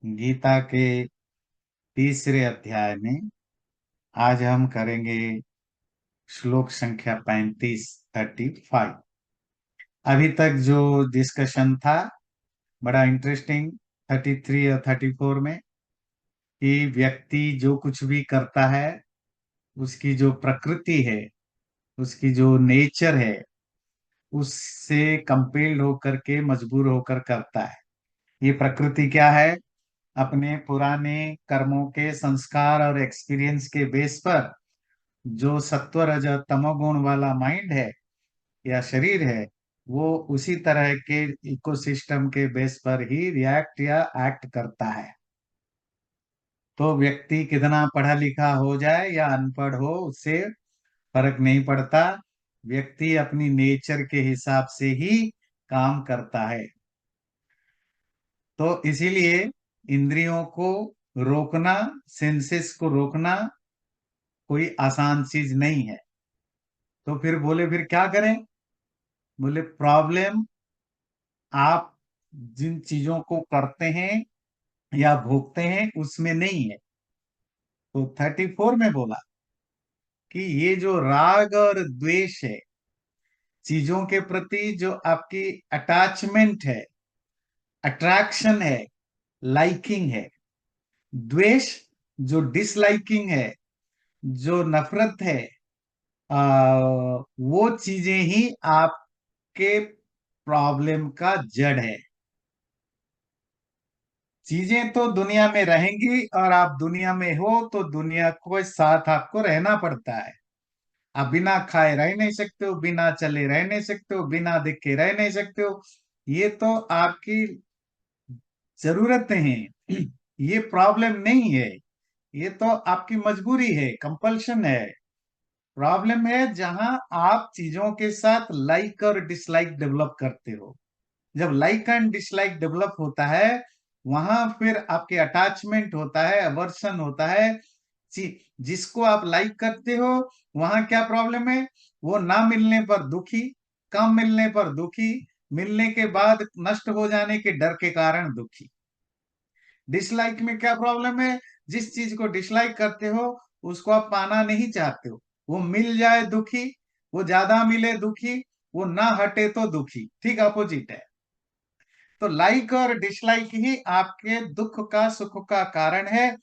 गीता के तीसरे अध्याय में आज हम करेंगे श्लोक संख्या 35। अभी तक जो डिस्कशन था बड़ा इंटरेस्टिंग 33 और 34 में, कि व्यक्ति जो कुछ भी करता है उसकी जो प्रकृति है, उसकी जो नेचर है, उससे कंपेल्ड होकर के, मजबूर होकर करता है। ये प्रकृति क्या है? अपने पुराने कर्मों के संस्कार और एक्सपीरियंस के बेस पर जो सत्व रज तमोगुण वाला माइंड है या शरीर है, वो उसी तरह के इकोसिस्टम के बेस पर ही रिएक्ट या एक्ट करता है। तो व्यक्ति कितना पढ़ा लिखा हो जाए या अनपढ़ हो, उससे फर्क नहीं पड़ता। व्यक्ति अपनी नेचर के हिसाब से ही काम करता है। तो इसीलिए इंद्रियों को रोकना, सेंसेस को रोकना कोई आसान चीज नहीं है। तो फिर बोले, फिर क्या करें? बोले, प्रॉब्लम आप जिन चीजों को करते हैं या भोगते हैं उसमें नहीं है। तो 34 में बोला कि ये जो राग और द्वेष है, चीजों के प्रति जो आपकी अटैचमेंट है, अट्रैक्शन है, लाइकिंग है, द्वेष जो डिसलाइकिंग है, जो नफरत है, वो चीजें ही आपके प्रॉब्लम का जड़ है। चीजें तो दुनिया में रहेंगी, और आप दुनिया में हो तो दुनिया को साथ आपको रहना पड़ता है। आप बिना खाए रह नहीं सकते हो, बिना चले रह नहीं सकते हो, बिना दिखे रह नहीं सकते हो। ये तो आपकी जरूरतें हैं, ये प्रॉब्लम नहीं है। ये तो आपकी मजबूरी है, कंपल्शन है। प्रॉब्लम है जहां आप चीजों के साथ लाइक और डिसलाइक डेवलप करते हो। जब लाइक एंड डिसलाइक डेवलप होता है, वहां फिर आपके अटैचमेंट होता है, अवर्सन होता है। जिसको आप लाइक करते हो, वहां क्या प्रॉब्लम है? वो ना मिलने पर दुखी, कम मिलने पर दुखी, मिलने के बाद नष्ट हो जाने के डर के कारण दुखी। डिसलाइक में क्या प्रॉब्लम है? जिस चीज को डिसलाइक करते हो उसको आप पाना नहीं चाहते हो। वो मिल जाए दुखी, वो ज्यादा मिले दुखी, वो ना हटे तो दुखी। ठीक अपोजिट है। तो लाइक और डिसलाइक ही आपके दुख का सुख का कारण है,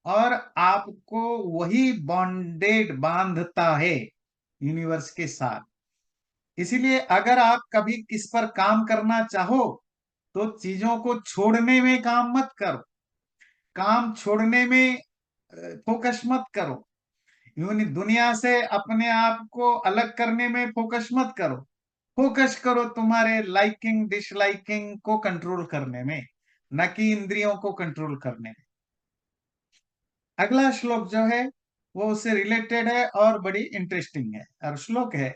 और आपको वही बॉन्डेड बांधता है यूनिवर्स के साथ। इसीलिए अगर आप कभी किस पर काम करना चाहो, तो चीजों को छोड़ने में काम मत करो, काम छोड़ने में फोकस मत करो। दुनिया से अपने आप को अलग करने में फोकस मत करो। फोकस करो तुम्हारे लाइकिंग डिसलाइकिंग को कंट्रोल करने में, न कि इंद्रियों को कंट्रोल करने में। अगला श्लोक जो है वो उससे रिलेटेड है और बड़ी इंटरेस्टिंग है। और श्लोक है,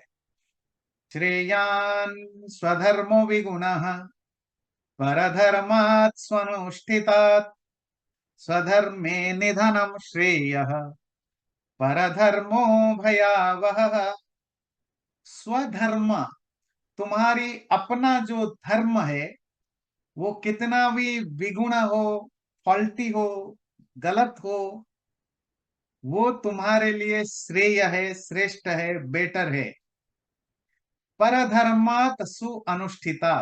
श्रेयान् स्वधर्मो विगुणः परधर्मात् स्वनुष्ठितात् स्वधर्मे निधनं श्रेयः परधर्मो भयावह। स्वधर्म, तुम्हारी अपना जो धर्म है, वो कितना भी विगुण हो, फॉल्टी हो, गलत हो, वो तुम्हारे लिए श्रेय है, श्रेष्ठ है, बेटर है। परधर्मात् सु अनुष्ठिता,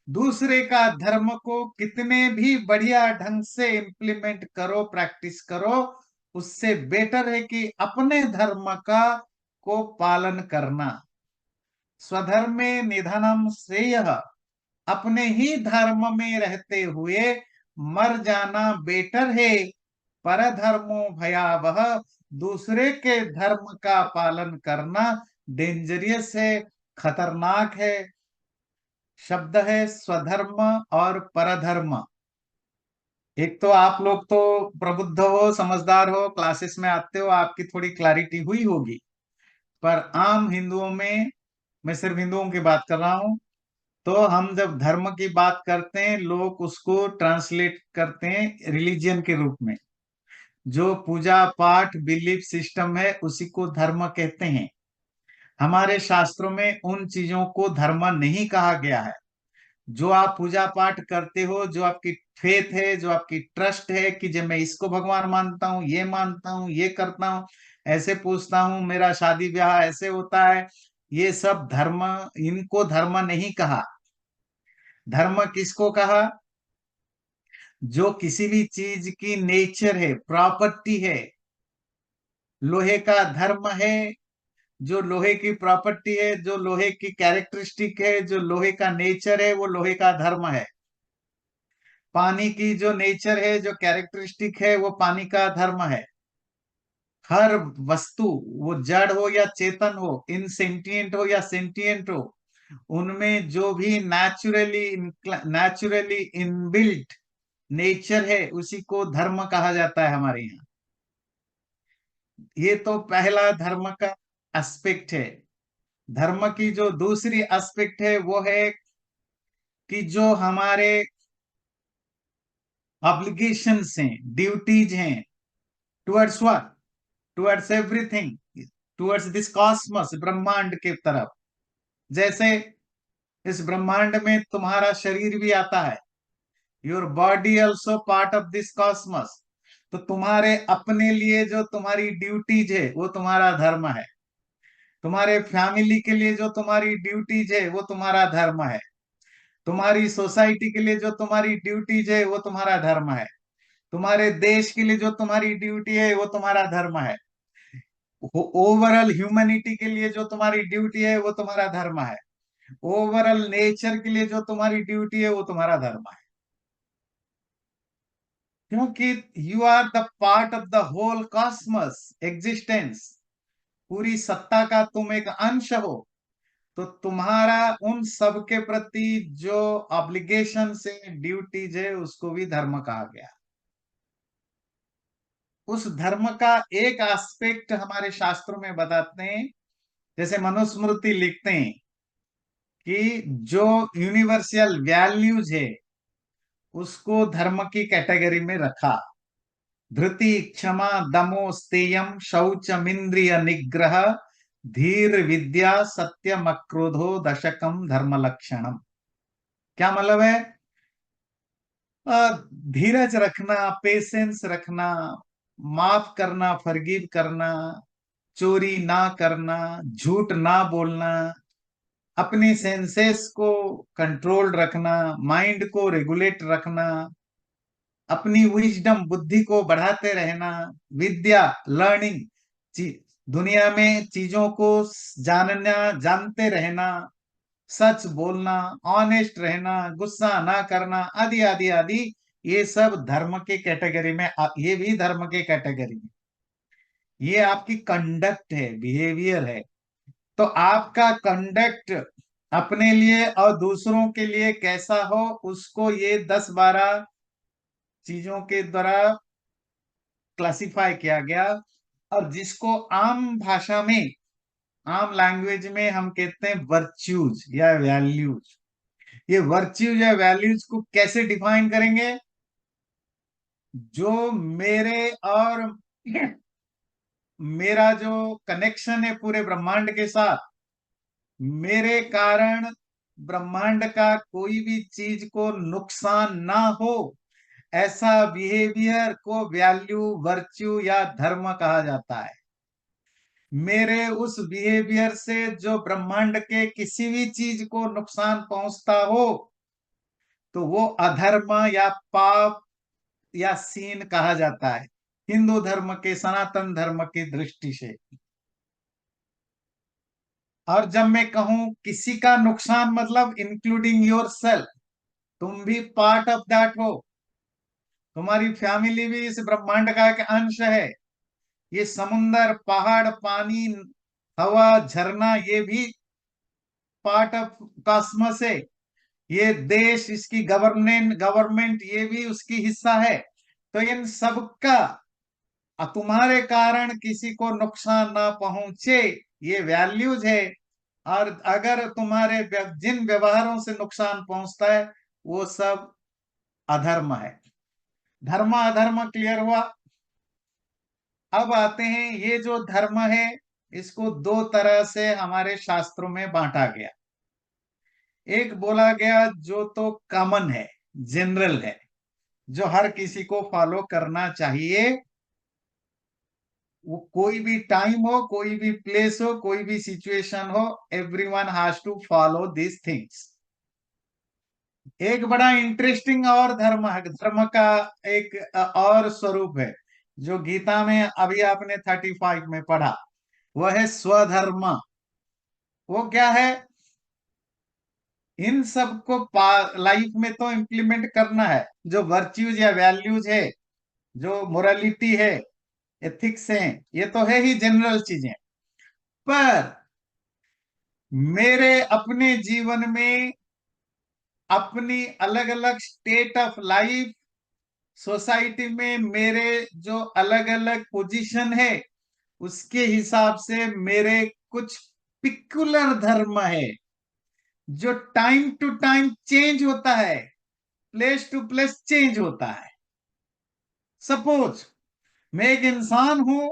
दूसरे का धर्म को कितने भी बढ़िया ढंग से इंप्लीमेंट करो, प्रैक्टिस करो, उससे बेटर है कि अपने धर्म का को पालन करना। स्वधर्मे निधनम श्रेय, अपने ही धर्म में रहते हुए मर जाना बेटर है। परधर्मो भयावह, दूसरे के धर्म का पालन करना डेंजरियस है, खतरनाक है। शब्द है स्वधर्म और परधर्म। एक तो आप लोग तो प्रबुद्ध हो, समझदार हो, क्लासेस में आते हो, आपकी थोड़ी क्लैरिटी हुई होगी। पर आम हिंदुओं में, मैं सिर्फ हिंदुओं की बात कर रहा हूं, तो हम जब धर्म की बात करते हैं, लोग उसको ट्रांसलेट करते हैं रिलीजियन के रूप में। जो पूजा पाठ बिलीफ सिस्टम है उसी को धर्म कहते हैं। हमारे शास्त्रों में उन चीजों को धर्म नहीं कहा गया है। जो आप पूजा पाठ करते हो, जो आपकी फेथ है, जो आपकी ट्रस्ट है कि जब मैं इसको भगवान मानता हूँ, ये मानता हूँ, ये करता हूँ, ऐसे पूछता हूँ, मेरा शादी ब्याह ऐसे होता है, ये सब धर्म, इनको धर्म नहीं कहा। धर्म किसको कहा? जो किसी भी चीज की नेचर है, प्रॉपर्टी है। लोहे का धर्म है, जो लोहे की प्रॉपर्टी है, जो लोहे की कैरेक्टरिस्टिक है, जो लोहे का नेचर है, वो लोहे का धर्म है। पानी की जो नेचर है, जो कैरेक्टरिस्टिक है, वो पानी का धर्म है। हर वस्तु, वो जड़ हो या चेतन हो, इनसेंटिएंट हो या सेंटिएंट हो, उनमें जो भी नेचुरली इनबिल्ट नेचर है, उसी को धर्म कहा जाता है हमारे यहाँ। ये तो पहला धर्म का एस्पेक्ट है। धर्म की जो दूसरी एस्पेक्ट है वो है कि जो हमारे ऑब्लिगेशंस हैं, ड्यूटीज हैं, towards what, towards everything, towards this cosmos, ब्रह्मांड के तरफ। जैसे इस ब्रह्मांड में तुम्हारा शरीर भी आता है, your body also part of this cosmos. तो तुम्हारे अपने लिए जो तुम्हारी ड्यूटीज है वो तुम्हारा धर्म है। तुम्हारे फैमिली के लिए जो तुम्हारी ड्यूटीज है वो तुम्हारा धर्म है। तुम्हारी सोसाइटी के लिए जो तुम्हारी ड्यूटीज है वो तुम्हारा धर्म है। तुम्हारे देश के लिए जो तुम्हारी ड्यूटी है वो तुम्हारा धर्म है। ओवरऑल ह्यूमैनिटी के लिए जो तुम्हारी ड्यूटी है वो तुम्हारा धर्म है। ओवरऑल नेचर के लिए जो तुम्हारी ड्यूटी है वो तुम्हारा धर्म है। क्योंकि you are the part of the whole cosmos existence. पूरी सत्ता का तुम एक अंश हो। तो तुम्हारा उन सब के प्रति जो ऑब्लिगेशन से ड्यूटीज है उसको भी धर्म कहा गया। उस धर्म का एक एस्पेक्ट हमारे शास्त्रों में बताते हैं। जैसे मनुस्मृति लिखते हैं कि जो यूनिवर्सल वैल्यूज है उसको धर्म की कैटेगरी में रखा। धृति, क्षमा, दमो, स्तेयम, शौचमिंद्रिय निग्रह, धीर, विद्या, सत्यम, अक्रोधो, दशकम धर्म लक्षणम। क्या मतलब है? धीरज रखना, पेशेंस रखना, माफ करना, फरगिव करना, चोरी ना करना, झूठ ना बोलना, अपनी सेंसेस को कंट्रोल रखना, माइंड को रेगुलेट रखना, अपनी विजडम बुद्धि को बढ़ाते रहना, विद्या लर्निंग, दुनिया में चीजों को जानना, जानते रहना, सच बोलना, ऑनेस्ट रहना, गुस्सा ना करना, आदि आदि आदि। ये सब धर्म के कैटेगरी में ये भी धर्म के कैटेगरी में। ये आपकी कंडक्ट है, बिहेवियर है। तो आपका कंडक्ट अपने लिए और दूसरों के लिए कैसा हो, उसको ये 10-12 चीजों के द्वारा क्लासिफाई किया गया। और जिसको आम भाषा में, आम लैंग्वेज में हम कहते हैं वर्च्यूज या वैल्यूज। ये वर्च्यूज या वैल्यूज को कैसे डिफाइन करेंगे? जो मेरे और मेरा जो कनेक्शन है पूरे ब्रह्मांड के साथ, मेरे कारण ब्रह्मांड का कोई भी चीज को नुकसान ना हो, ऐसा बिहेवियर को वैल्यू, वर्च्यू या धर्म कहा जाता है। मेरे उस बिहेवियर से जो ब्रह्मांड के किसी भी चीज को नुकसान पहुंचता हो तो वो अधर्म या पाप या सीन कहा जाता है, हिंदू धर्म के, सनातन धर्म की दृष्टि से। और जब मैं कहूं किसी का नुकसान, मतलब इंक्लूडिंग योर सेल्फ, तुम भी पार्ट ऑफ दैट हो। तुम्हारी फैमिली भी इस ब्रह्मांड का एक अंश है। ये समुंदर, पहाड़, पानी, हवा, झरना, ये भी पार्ट ऑफ कॉस्मस है। ये देश, इसकी गवर्नमेंट ये भी उसकी हिस्सा है। तो इन सबका तुम्हारे कारण किसी को नुकसान ना पहुंचे, ये वैल्यूज है। और अगर तुम्हारे जिन व्यवहारों से नुकसान पहुंचता है वो सब अधर्म है। धर्म अधर्म क्लियर हुआ। अब आते हैं, ये जो धर्म है इसको दो तरह से हमारे शास्त्रों में बांटा गया। एक बोला गया जो तो कॉमन है, जनरल है, जो हर किसी को फॉलो करना चाहिए। वो कोई भी टाइम हो, कोई भी प्लेस हो, कोई भी सिचुएशन हो, everyone has to follow this things. एक बड़ा इंटरेस्टिंग और धर्म है, धर्म का एक और स्वरूप है, जो गीता में अभी आपने 35 में पढ़ा, वह है स्वधर्म। वो क्या है? इन सबको लाइफ में तो इम्प्लीमेंट करना है। जो वर्च्यूज या वैल्यूज है, जो मोरालिटी है, एथिक्स हैं, ये तो है ही जनरल चीजें। पर मेरे अपने जीवन में अपनी अलग अलग स्टेट ऑफ लाइफ, सोसाइटी में मेरे जो अलग अलग पोजीशन है, उसके हिसाब से मेरे कुछ पिकुलर धर्म है, जो टाइम टू टाइम चेंज होता है, प्लेस टू प्लेस चेंज होता है। सपोज मैं एक इंसान हूं,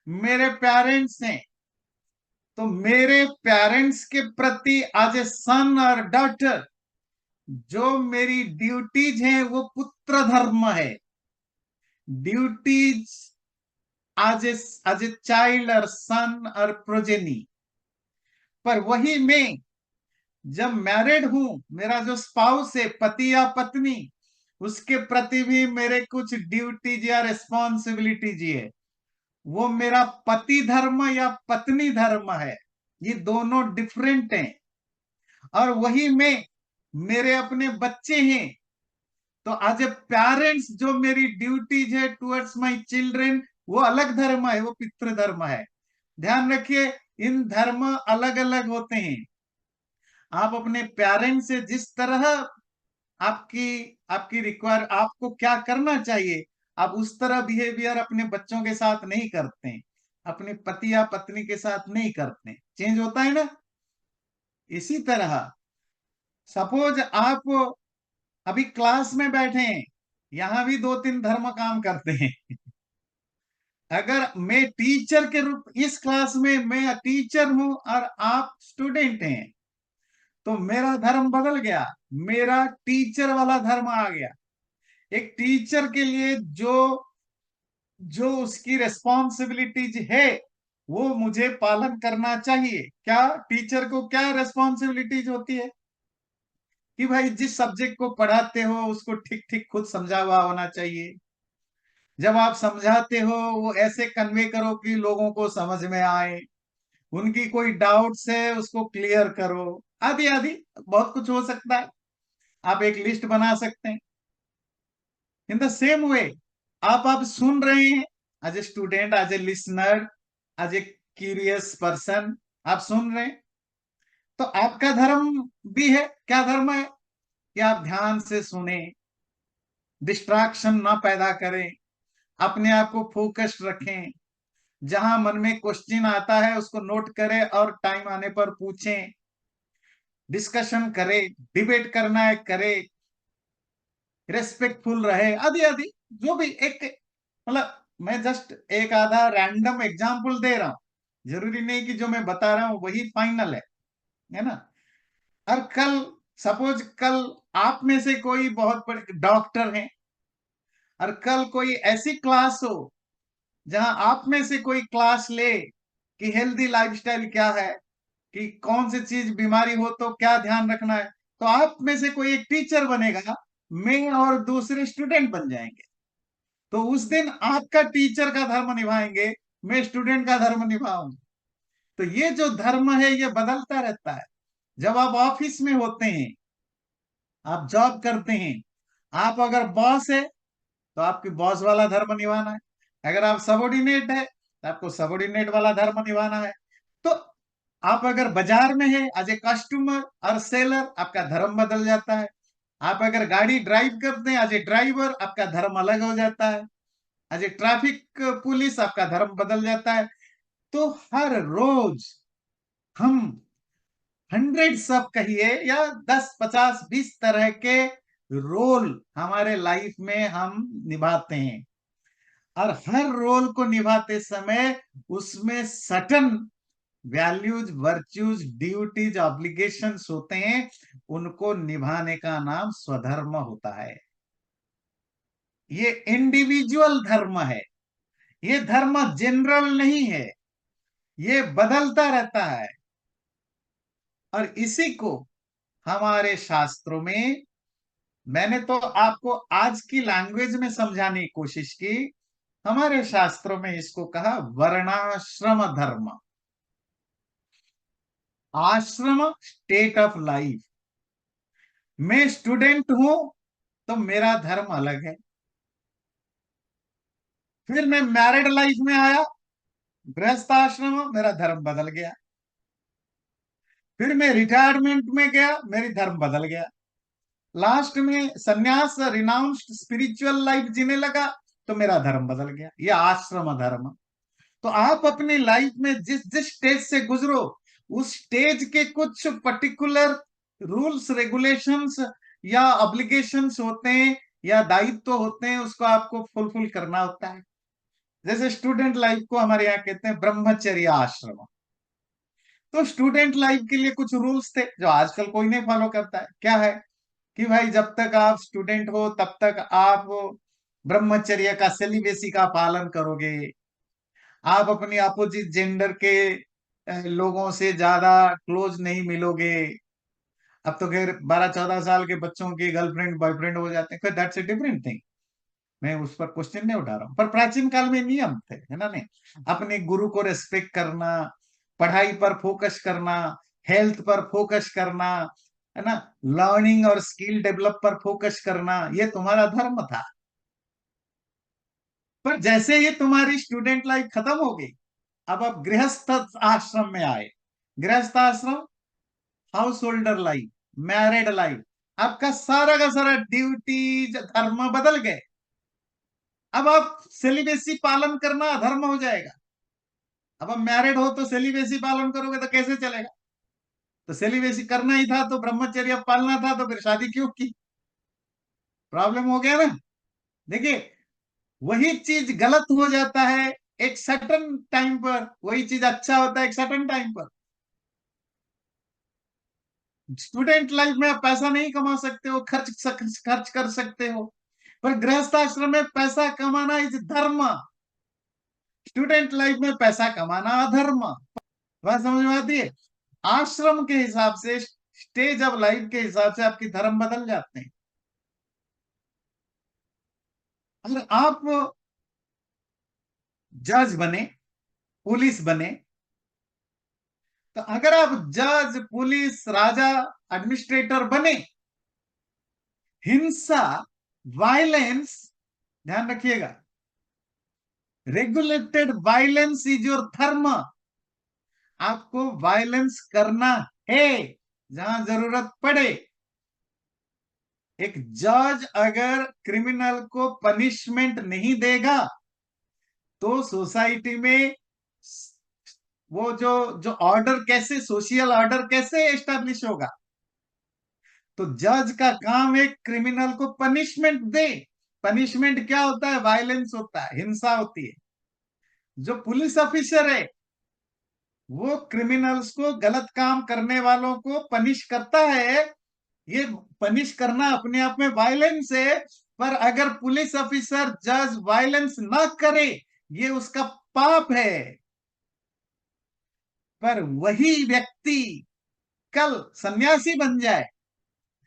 मेरे पेरेंट्स हैं, तो मेरे पेरेंट्स के प्रति एज ए सन और डॉटर जो मेरी ड्यूटीज हैं वो पुत्र धर्म है। ड्यूटीज एज ए चाइल्ड और सन और प्रोजेनी। पर वही मैं जब मैरिड हूं, मेरा जो स्पाउस है, पति या पत्नी, उसके प्रति भी मेरे कुछ ड्यूटीज या रिस्पॉन्सिबिलिटीज है। वो मेरा पति धर्म या पत्नी धर्म है, ये दोनों डिफरेंट हैं। और वही मैं, मेरे अपने बच्चे हैं, तो एज ए पेरेंट्स जो मेरी ड्यूटीज है टुवर्ड्स माय चिल्ड्रन, वो अलग धर्म है, वो पितृ धर्म है। ध्यान रखिए, इन धर्म अलग अलग होते हैं। आप अपने पेरेंट्स से जिस तरह आपकी आपकी रिक्वायर, आपको क्या करना चाहिए, आप उस तरह बिहेवियर अपने बच्चों के साथ नहीं करते हैं, अपने पति या पत्नी के साथ नहीं करते, चेंज होता है ना। इसी तरह सपोज आप अभी क्लास में बैठे हैं, यहां भी दो तीन धर्म काम करते हैं। अगर मैं टीचर के रूप, इस क्लास में मैं टीचर हूं और आप स्टूडेंट हैं, तो मेरा धर्म बदल गया, मेरा टीचर वाला धर्म आ गया। एक टीचर के लिए जो जो उसकी रेस्पॉन्सिबिलिटीज है, वो मुझे पालन करना चाहिए। क्या टीचर को क्या रेस्पॉन्सिबिलिटीज होती है? कि भाई जिस सब्जेक्ट को पढ़ाते हो उसको ठीक ठीक खुद समझा हुआ होना चाहिए। जब आप समझाते हो, वो ऐसे कन्वे करो कि लोगों को समझ में आए। उनकी कोई डाउट्स है उसको क्लियर करो, आदि आदि, बहुत कुछ हो सकता है। आप एक लिस्ट बना सकते हैं। इन द सेम वे, आप सुन रहे हैं, as a student, as a listener, as a curious person, आप सुन रहे हैं, तो आपका धर्म भी है। क्या धर्म है? कि आप ध्यान से सुने, डिस्ट्रैक्शन ना पैदा करें, अपने आप को फोकस्ड रखें, जहां मन में क्वेश्चन आता है उसको नोट करें और टाइम आने पर पूछें, डिस्कशन करें, डिबेट करना है करें, रेस्पेक्टफुल रहे, आदि आदि। जो भी एक, मतलब मैं जस्ट एक आधा रैंडम एग्जाम्पल दे रहा हूं, जरूरी नहीं कि जो मैं बता रहा हूं वही फाइनल है ना। और कल, सपोज कल आप में से कोई बहुत बड़े डॉक्टर हैं, और कल कोई ऐसी क्लास हो जहां आप में से कोई क्लास ले कि हेल्दी लाइफस्टाइल क्या है, कि कौन सी चीज बीमारी हो तो क्या ध्यान रखना है, तो आप में से कोई एक टीचर बनेगा, मैं और दूसरे स्टूडेंट बन जाएंगे। तो उस दिन आपका टीचर का धर्म निभाएंगे, मैं स्टूडेंट का धर्म निभाऊंगा। तो ये जो धर्म है ये बदलता रहता है। जब आप ऑफिस में होते हैं, आप जॉब करते हैं, आप अगर बॉस है तो आपकी बॉस वाला धर्म निभाना है। अगर आप सबोर्डिनेट है तो आपको सबोर्डिनेट वाला धर्म निभाना है। तो आप अगर बाजार में है, एज ए कस्टमर और सेलर, आपका धर्म बदल जाता है। आप अगर गाड़ी ड्राइव करते हैं, एज ए ड्राइवर, आपका धर्म अलग हो जाता है। एज ए ट्रैफिक पुलिस, आपका धर्म बदल जाता है। तो हर रोज हम हंड्रेड्स ऑफ कहिए, या 10 50 20 तरह के रोल हमारे लाइफ में हम निभाते हैं। और हर रोल को निभाते समय उसमें certain values, virtues, duties, obligations होते हैं, उनको निभाने का नाम स्वधर्म होता है। ये इंडिविजुअल धर्म है, ये धर्म जनरल नहीं है, ये बदलता रहता है। और इसी को हमारे शास्त्रों में, मैंने तो आपको आज की लैंग्वेज में समझाने की कोशिश की, हमारे शास्त्रों में इसको कहा वर्णाश्रम धर्म। आश्रम स्टेट ऑफ लाइफ। मैं स्टूडेंट हूं तो मेरा धर्म अलग है। फिर मैं मैरिड लाइफ में आया, गृहस्थ आश्रम, मेरा धर्म बदल गया। फिर मैं रिटायरमेंट में गया, मेरी धर्म बदल गया। लास्ट में सन्यास, रिनाउंस्ड स्पिरिचुअल लाइफ जीने लगा, तो मेरा धर्म बदल गया। ये आश्रम धर्म। तो आप अपनी लाइफ में जिस जिस स्टेज से गुजरो, उस स्टेज के कुछ पर्टिकुलर रूल्स, रेगुलेशंस या ऑब्लिगेशंस होते हैं, या दायित्व होते हैं, उसको आपको फुलफिल करना होता है। जैसे स्टूडेंट लाइफ को हमारे यहाँ कहते हैं ब्रह्मचर्य आश्रम। तो स्टूडेंट लाइफ के लिए कुछ रूल्स थे जो आजकल कोई नहीं फॉलो करता है। क्या है कि भाई जब तक आप स्टूडेंट हो तब तक आप ब्रह्मचर्य का, सेलिबेसी का पालन करोगे। आप अपनी अपोजिट जेंडर के लोगों से ज्यादा क्लोज नहीं मिलोगे। अब तो खैर 12-14 साल के बच्चों की गर्लफ्रेंड बॉयफ्रेंड हो जाते हैं, खैर दैट्स ए डिफरेंट थिंग। मैं उस पर क्वेश्चन नहीं उठा रहा हूं, पर प्राचीन काल में नियम थे, है ना? नहीं, अपने गुरु को रेस्पेक्ट करना, पढ़ाई पर फोकस करना, हेल्थ पर फोकस करना, है ना, लर्निंग और स्किल डेवलप पर फोकस करना, ये तुम्हारा धर्म था। पर जैसे ही तुम्हारी स्टूडेंट लाइफ खत्म हो गई, अब आप गृहस्थ आश्रम में आए। गृहस्थ आश्रम, house holder life, married life, आपका सारा का सारा ड्यूटी धर्म बदल गए। अब आप सेलिबेसी पालन करना अधर्म हो जाएगा। अब आप मैरिड हो तो सेलिबेसी पालन करोगे तो कैसे चलेगा? तो सेलिबेसी करना ही था तो ब्रह्मचर्य पालना था, तो फिर शादी क्यों की? प्रॉब्लम हो गया ना। देखिए, वही चीज गलत हो जाता है एक सर्टन टाइम पर, वही चीज अच्छा होता है एक सर्टन टाइम पर। स्टूडेंट लाइफ में आप पैसा नहीं कमा सकते हो, खर्च कर सकते हो, पर गृहस्थ आश्रम में पैसा कमाना इज धर्म। स्टूडेंट लाइफ में पैसा कमाना अधर्म। बात समझ में आती है? आश्रम के हिसाब से, स्टेज ऑफ लाइफ के हिसाब से आपकी धर्म बदल जाते हैं। अगर आप जज बने, पुलिस बने, तो अगर आप जज, पुलिस, राजा, एडमिनिस्ट्रेटर बने, हिंसा, वायलेंस, ध्यान रखिएगा, रेगुलेटेड वायलेंस इज योर धर्म। आपको वायलेंस करना है जहां जरूरत पड़े। एक जज अगर क्रिमिनल को पनिशमेंट नहीं देगा, तो सोसाइटी में वो जो जो ऑर्डर कैसे, सोशल ऑर्डर कैसे एस्टेब्लिश होगा? तो जज का काम है क्रिमिनल को पनिशमेंट दे। पनिशमेंट क्या होता है? वायलेंस होता है, हिंसा होती है। जो पुलिस ऑफिसर है, वो क्रिमिनल्स को, गलत काम करने वालों को पनिश करता है। ये पनिश करना अपने आप में वायलेंस है। पर अगर पुलिस ऑफिसर, जज वायलेंस ना करे, ये उसका पाप है। पर वही व्यक्ति कल सन्यासी बन जाए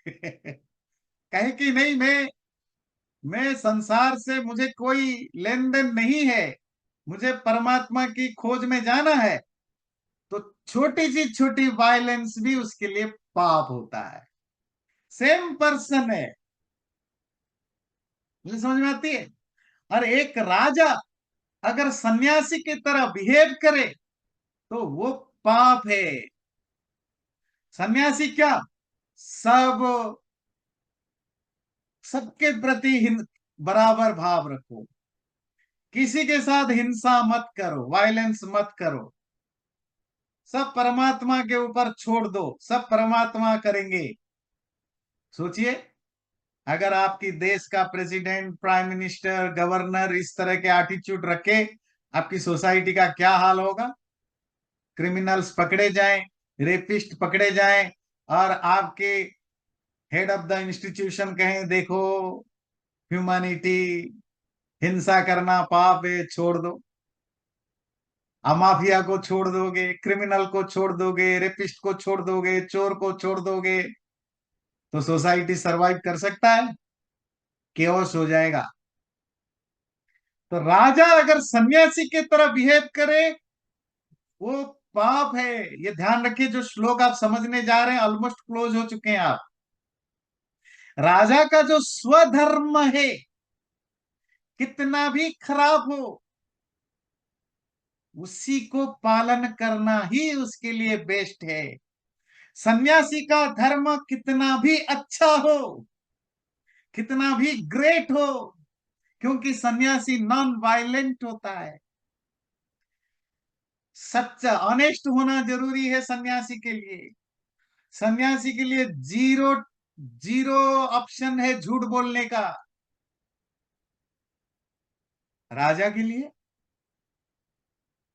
कहे कि नहीं, मैं संसार से, मुझे कोई लेन देन नहीं है, मुझे परमात्मा की खोज में जाना है, तो छोटी सी छोटी वायलेंस भी उसके लिए पाप होता है। सेम पर्सन है। मुझे समझ में आती है? और एक राजा अगर सन्यासी की तरह बिहेव करे, तो वो पाप है। सन्यासी क्या, सब, सबके प्रति बराबर भाव रखो, किसी के साथ हिंसा मत करो, वायलेंस मत करो, सब परमात्मा के ऊपर छोड़ दो, सब परमात्मा करेंगे। सोचिए, अगर आपकी देश का प्रेसिडेंट, प्राइम मिनिस्टर, गवर्नर इस तरह के एटीट्यूड रखे, आपकी सोसाइटी का क्या हाल होगा? क्रिमिनल्स पकड़े जाएं, रेपिस्ट पकड़े जाएं, और आपके हेड ऑफ द इंस्टीट्यूशन कहें देखो ह्यूमैनिटी, हिंसा करना पाप है, छोड़ दो। आप माफिया को छोड़ दोगे, क्रिमिनल को छोड़ दोगे, रेपिस्ट को छोड़ दोगे, चोर को छोड़ दोगे, तो सोसाइटी सरवाइव कर सकता है? केओस हो जाएगा। तो राजा अगर सन्यासी की तरह बिहेव करे, वो पाप है। ये ध्यान रखिए, जो श्लोक आप समझने जा रहे हैं ऑलमोस्ट क्लोज हो चुके हैं आप। राजा का जो स्वधर्म है, कितना भी खराब हो, उसी को पालन करना ही उसके लिए बेस्ट है। सन्यासी का धर्म कितना भी अच्छा हो, कितना भी ग्रेट हो, क्योंकि सन्यासी नॉन वायलेंट होता है। सच्चा ऑनेस्ट होना जरूरी है सन्यासी के लिए। सन्यासी के लिए जीरो जीरो ऑप्शन है झूठ बोलने का। राजा के लिए,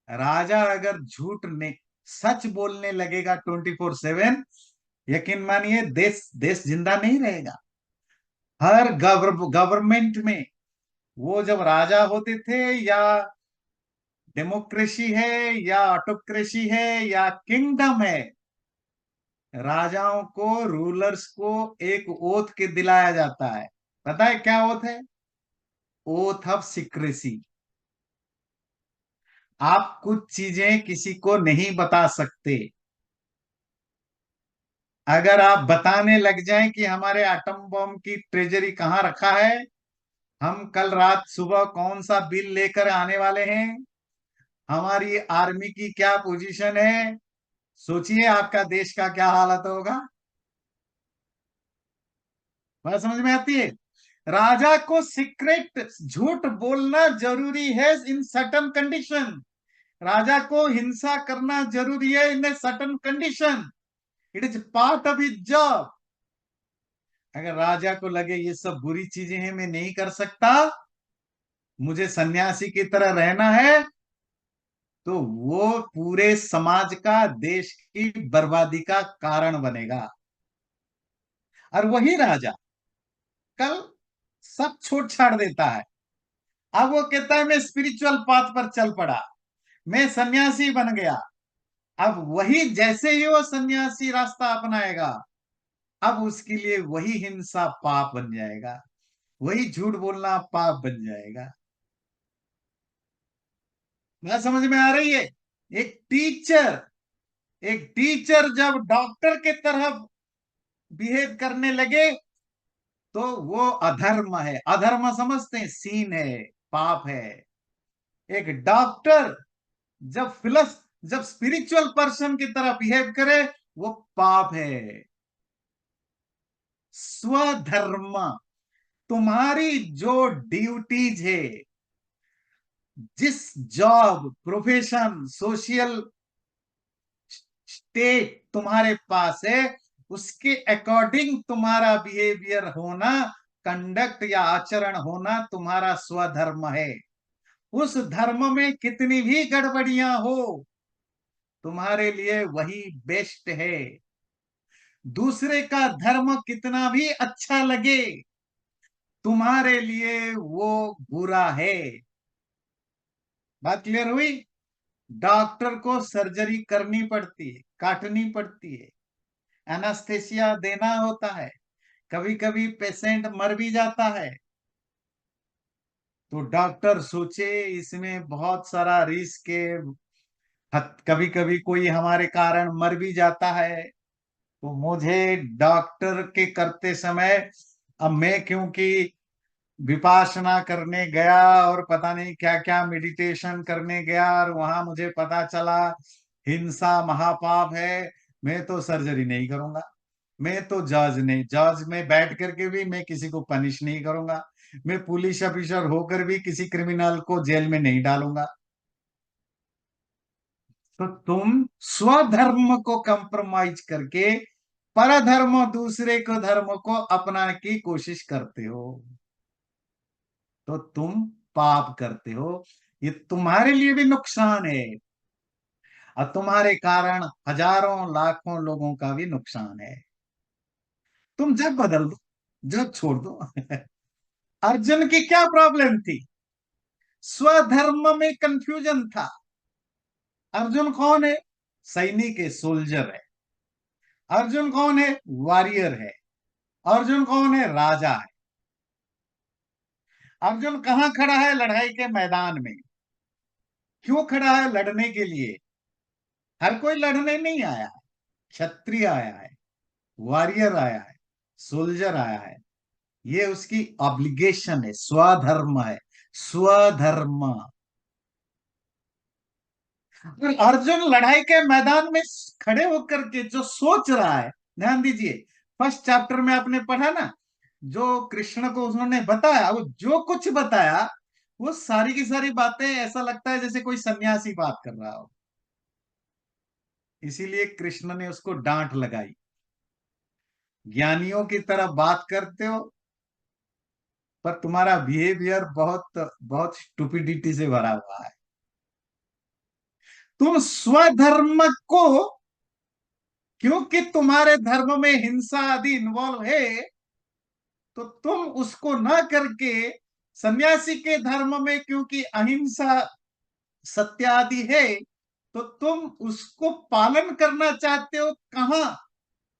राजा अगर झूठ ने सच बोलने लगेगा 24/7, यकीन मानिए देश देश जिंदा नहीं रहेगा। हर गवर्नमेंट में, वो जब राजा होते थे, या डेमोक्रेसी है या ऑटोक्रेसी है या किंगडम है, राजाओं को, रूलर्स को एक ओथ के दिलाया जाता है। पता है क्या ओथ है? Oath of secrecy. आप कुछ चीजें किसी को नहीं बता सकते। अगर आप बताने लग जाएं कि हमारे एटम बम की ट्रेजरी कहाँ रखा है, हम कल रात सुबह कौन सा बिल लेकर आने वाले हैं, हमारी आर्मी की क्या पोजीशन है, सोचिए आपका देश का क्या हालत होगा। बात समझ में आती है? राजा को सीक्रेट झूठ बोलना जरूरी है इन सर्टन कंडीशन। राजा को हिंसा करना जरूरी है in a certain condition. It is part of his job. अगर राजा को लगे ये सब बुरी चीजें हैं, मैं नहीं कर सकता, मुझे सन्यासी की तरह रहना है, तो वो पूरे समाज का, देश की बर्बादी का कारण बनेगा। और वही राजा कल सब छोड़ छाड़ देता है। अब वो कहता है मैं स्पिरिचुअल पाथ पर चल पड़ा, मैं सन्यासी बन गया। अब वही, जैसे ही वो सन्यासी रास्ता अपनाएगा, अब उसके लिए वही हिंसा पाप बन जाएगा, वही झूठ बोलना पाप बन जाएगा। बात समझ में आ रही है? एक टीचर एक टीचर जब डॉक्टर के तरह बिहेव करने लगे, तो वो अधर्म है। अधर्म समझते हैं? सीन है, पाप है। एक डॉक्टर जब जब स्पिरिचुअल पर्सन की तरह बिहेव करे, वो पाप है। स्वधर्म, तुम्हारी जो ड्यूटीज है, जिस जॉब, प्रोफेशन, सोशल स्टेट तुम्हारे पास है, उसके अकॉर्डिंग तुम्हारा बिहेवियर होना, कंडक्ट या आचरण होना तुम्हारा स्वधर्म है। उस धर्म में कितनी भी गड़बड़ियां हो, तुम्हारे लिए वही बेस्ट है। दूसरे का धर्म कितना भी अच्छा लगे, तुम्हारे लिए वो बुरा है। बात क्लियर हुई? डॉक्टर को सर्जरी करनी पड़ती है, काटनी पड़ती है, एनास्थेसिया देना होता है, कभी कभी पेशेंट मर भी जाता है। तो डॉक्टर सोचे इसमें बहुत सारा रिस्क है, कभी कभी कोई हमारे कारण मर भी जाता है। तो मुझे डॉक्टर के करते समय, अब मैं क्योंकि विपासना करने गया और पता नहीं क्या क्या मेडिटेशन करने गया, और वहां मुझे पता चला हिंसा महापाप है, मैं तो सर्जरी नहीं करूंगा। मैं तो जज नहीं, जज में बैठ करके भी मैं किसी को पनिश नहीं करूंगा। मैं पुलिस ऑफिसर होकर भी किसी क्रिमिनल को जेल में नहीं डालूंगा। तो तुम स्वधर्म को कंप्रोमाइज करके परधर्म, दूसरे को धर्म को अपनाने की कोशिश करते हो, तो तुम पाप करते हो। ये तुम्हारे लिए भी नुकसान है। और तुम्हारे कारण हजारों लाखों लोगों का भी नुकसान है। तुम जग बदल दो, जग छोड़ दो। अर्जुन की क्या प्रॉब्लम थी? स्वधर्म में कंफ्यूजन था। अर्जुन कौन है? सैनिक है, सोल्जर है। अर्जुन कौन है? वॉरियर है। अर्जुन कौन है? राजा है। अर्जुन कहाँ खड़ा है? लड़ाई के मैदान में। क्यों खड़ा है? लड़ने के लिए। हर कोई लड़ने नहीं आया है। क्षत्रिय आया है, वॉरियर आया है, सोल्जर आया है। ये उसकी ऑब्लिगेशन है, स्वधर्म है। स्वधर्म। और अर्जुन लड़ाई के मैदान में खड़े होकर के जो सोच रहा है, ध्यान दीजिए। फर्स्ट चैप्टर में आपने पढ़ा ना, जो कृष्ण को उन्होंने बताया, वो जो कुछ बताया, वो सारी की सारी बातें ऐसा लगता है जैसे कोई सन्यासी बात कर रहा हो। इसीलिए कृष्ण ने उसको डांट लगाई। ज्ञानियों की तरह बात करते हो, पर तुम्हारा बिहेवियर बहुत बहुत स्टुपिडिटी से भरा हुआ है। तुम स्वधर्म को, क्योंकि तुम्हारे धर्म में हिंसा आदि इन्वॉल्व है, तो तुम उसको ना करके सन्यासी के धर्म में क्योंकि अहिंसा सत्य आदि है, तो तुम उसको पालन करना चाहते हो। कहां?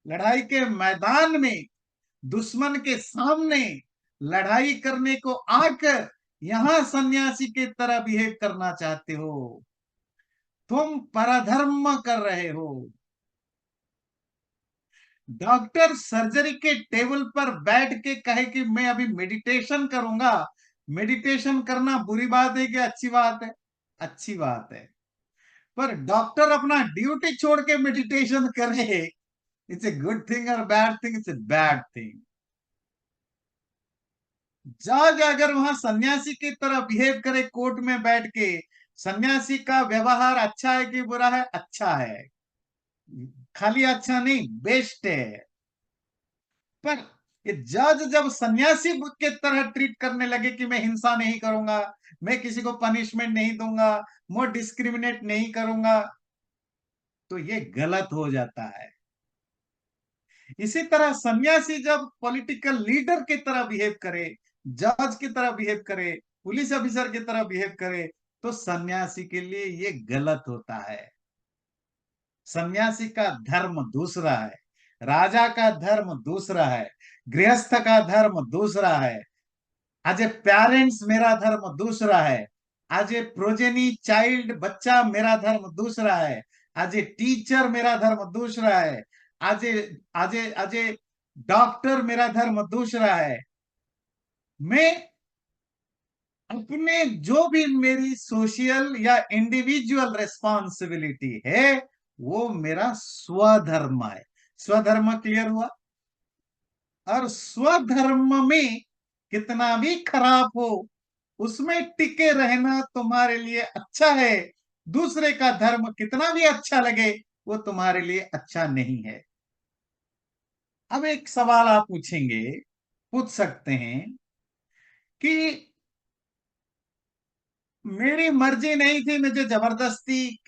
लड़ाई के मैदान में, दुश्मन के सामने लड़ाई करने को आकर यहां सन्यासी की तरह बिहेव करना चाहते हो। तुम परधर्म कर रहे हो। डॉक्टर सर्जरी के टेबल पर बैठ के कहे कि मैं अभी मेडिटेशन करूंगा। मेडिटेशन करना बुरी बात है कि अच्छी बात है? अच्छी बात है। पर डॉक्टर अपना ड्यूटी छोड़ के मेडिटेशन करे, इट्स ए गुड थिंग और bad thing? It's a bad thing. जज अगर वहां सन्यासी की तरह बिहेव करे कोर्ट में बैठ के, सन्यासी का व्यवहार अच्छा है कि बुरा है? अच्छा है। खाली अच्छा नहीं, बेस्ट है। पर ये जज जब सन्यासी के तरह ट्रीट करने लगे कि मैं हिंसा नहीं करूंगा, मैं किसी को पनिशमेंट नहीं दूंगा, मैं डिस्क्रिमिनेट नहीं करूंगा, तो ये गलत हो जाता है। इसी तरह सन्यासी जब पॉलिटिकल लीडर की तरह बिहेव करे, जज की तरह बिहेव करे, पुलिस ऑफिसर की तरह बिहेव करे, तो सन्यासी के लिए ये गलत होता है। सन्यासी का धर्म दूसरा है, राजा का धर्म दूसरा है, गृहस्थ का धर्म दूसरा है। एज ए पेरेंट्स मेरा धर्म दूसरा है। एज ए प्रोजेनी चाइल्ड, बच्चा, मेरा धर्म दूसरा है। एज ए टीचर मेरा धर्म दूसरा है। As a as a doctor मेरा धर्म दूसरा है। मैं अपने जो भी मेरी सोशल या इंडिविजुअल रेस्पॉन्सिबिलिटी है, वो मेरा स्वधर्म है। स्वधर्म क्लियर हुआ? और स्वधर्म में कितना भी खराब हो, उसमें टिके रहना तुम्हारे लिए अच्छा है। दूसरे का धर्म कितना भी अच्छा लगे, वो तुम्हारे लिए अच्छा नहीं है। अब एक सवाल आप पूछेंगे, पूछ सकते हैं कि मेरी मर्जी नहीं थी, मुझे जबरदस्ती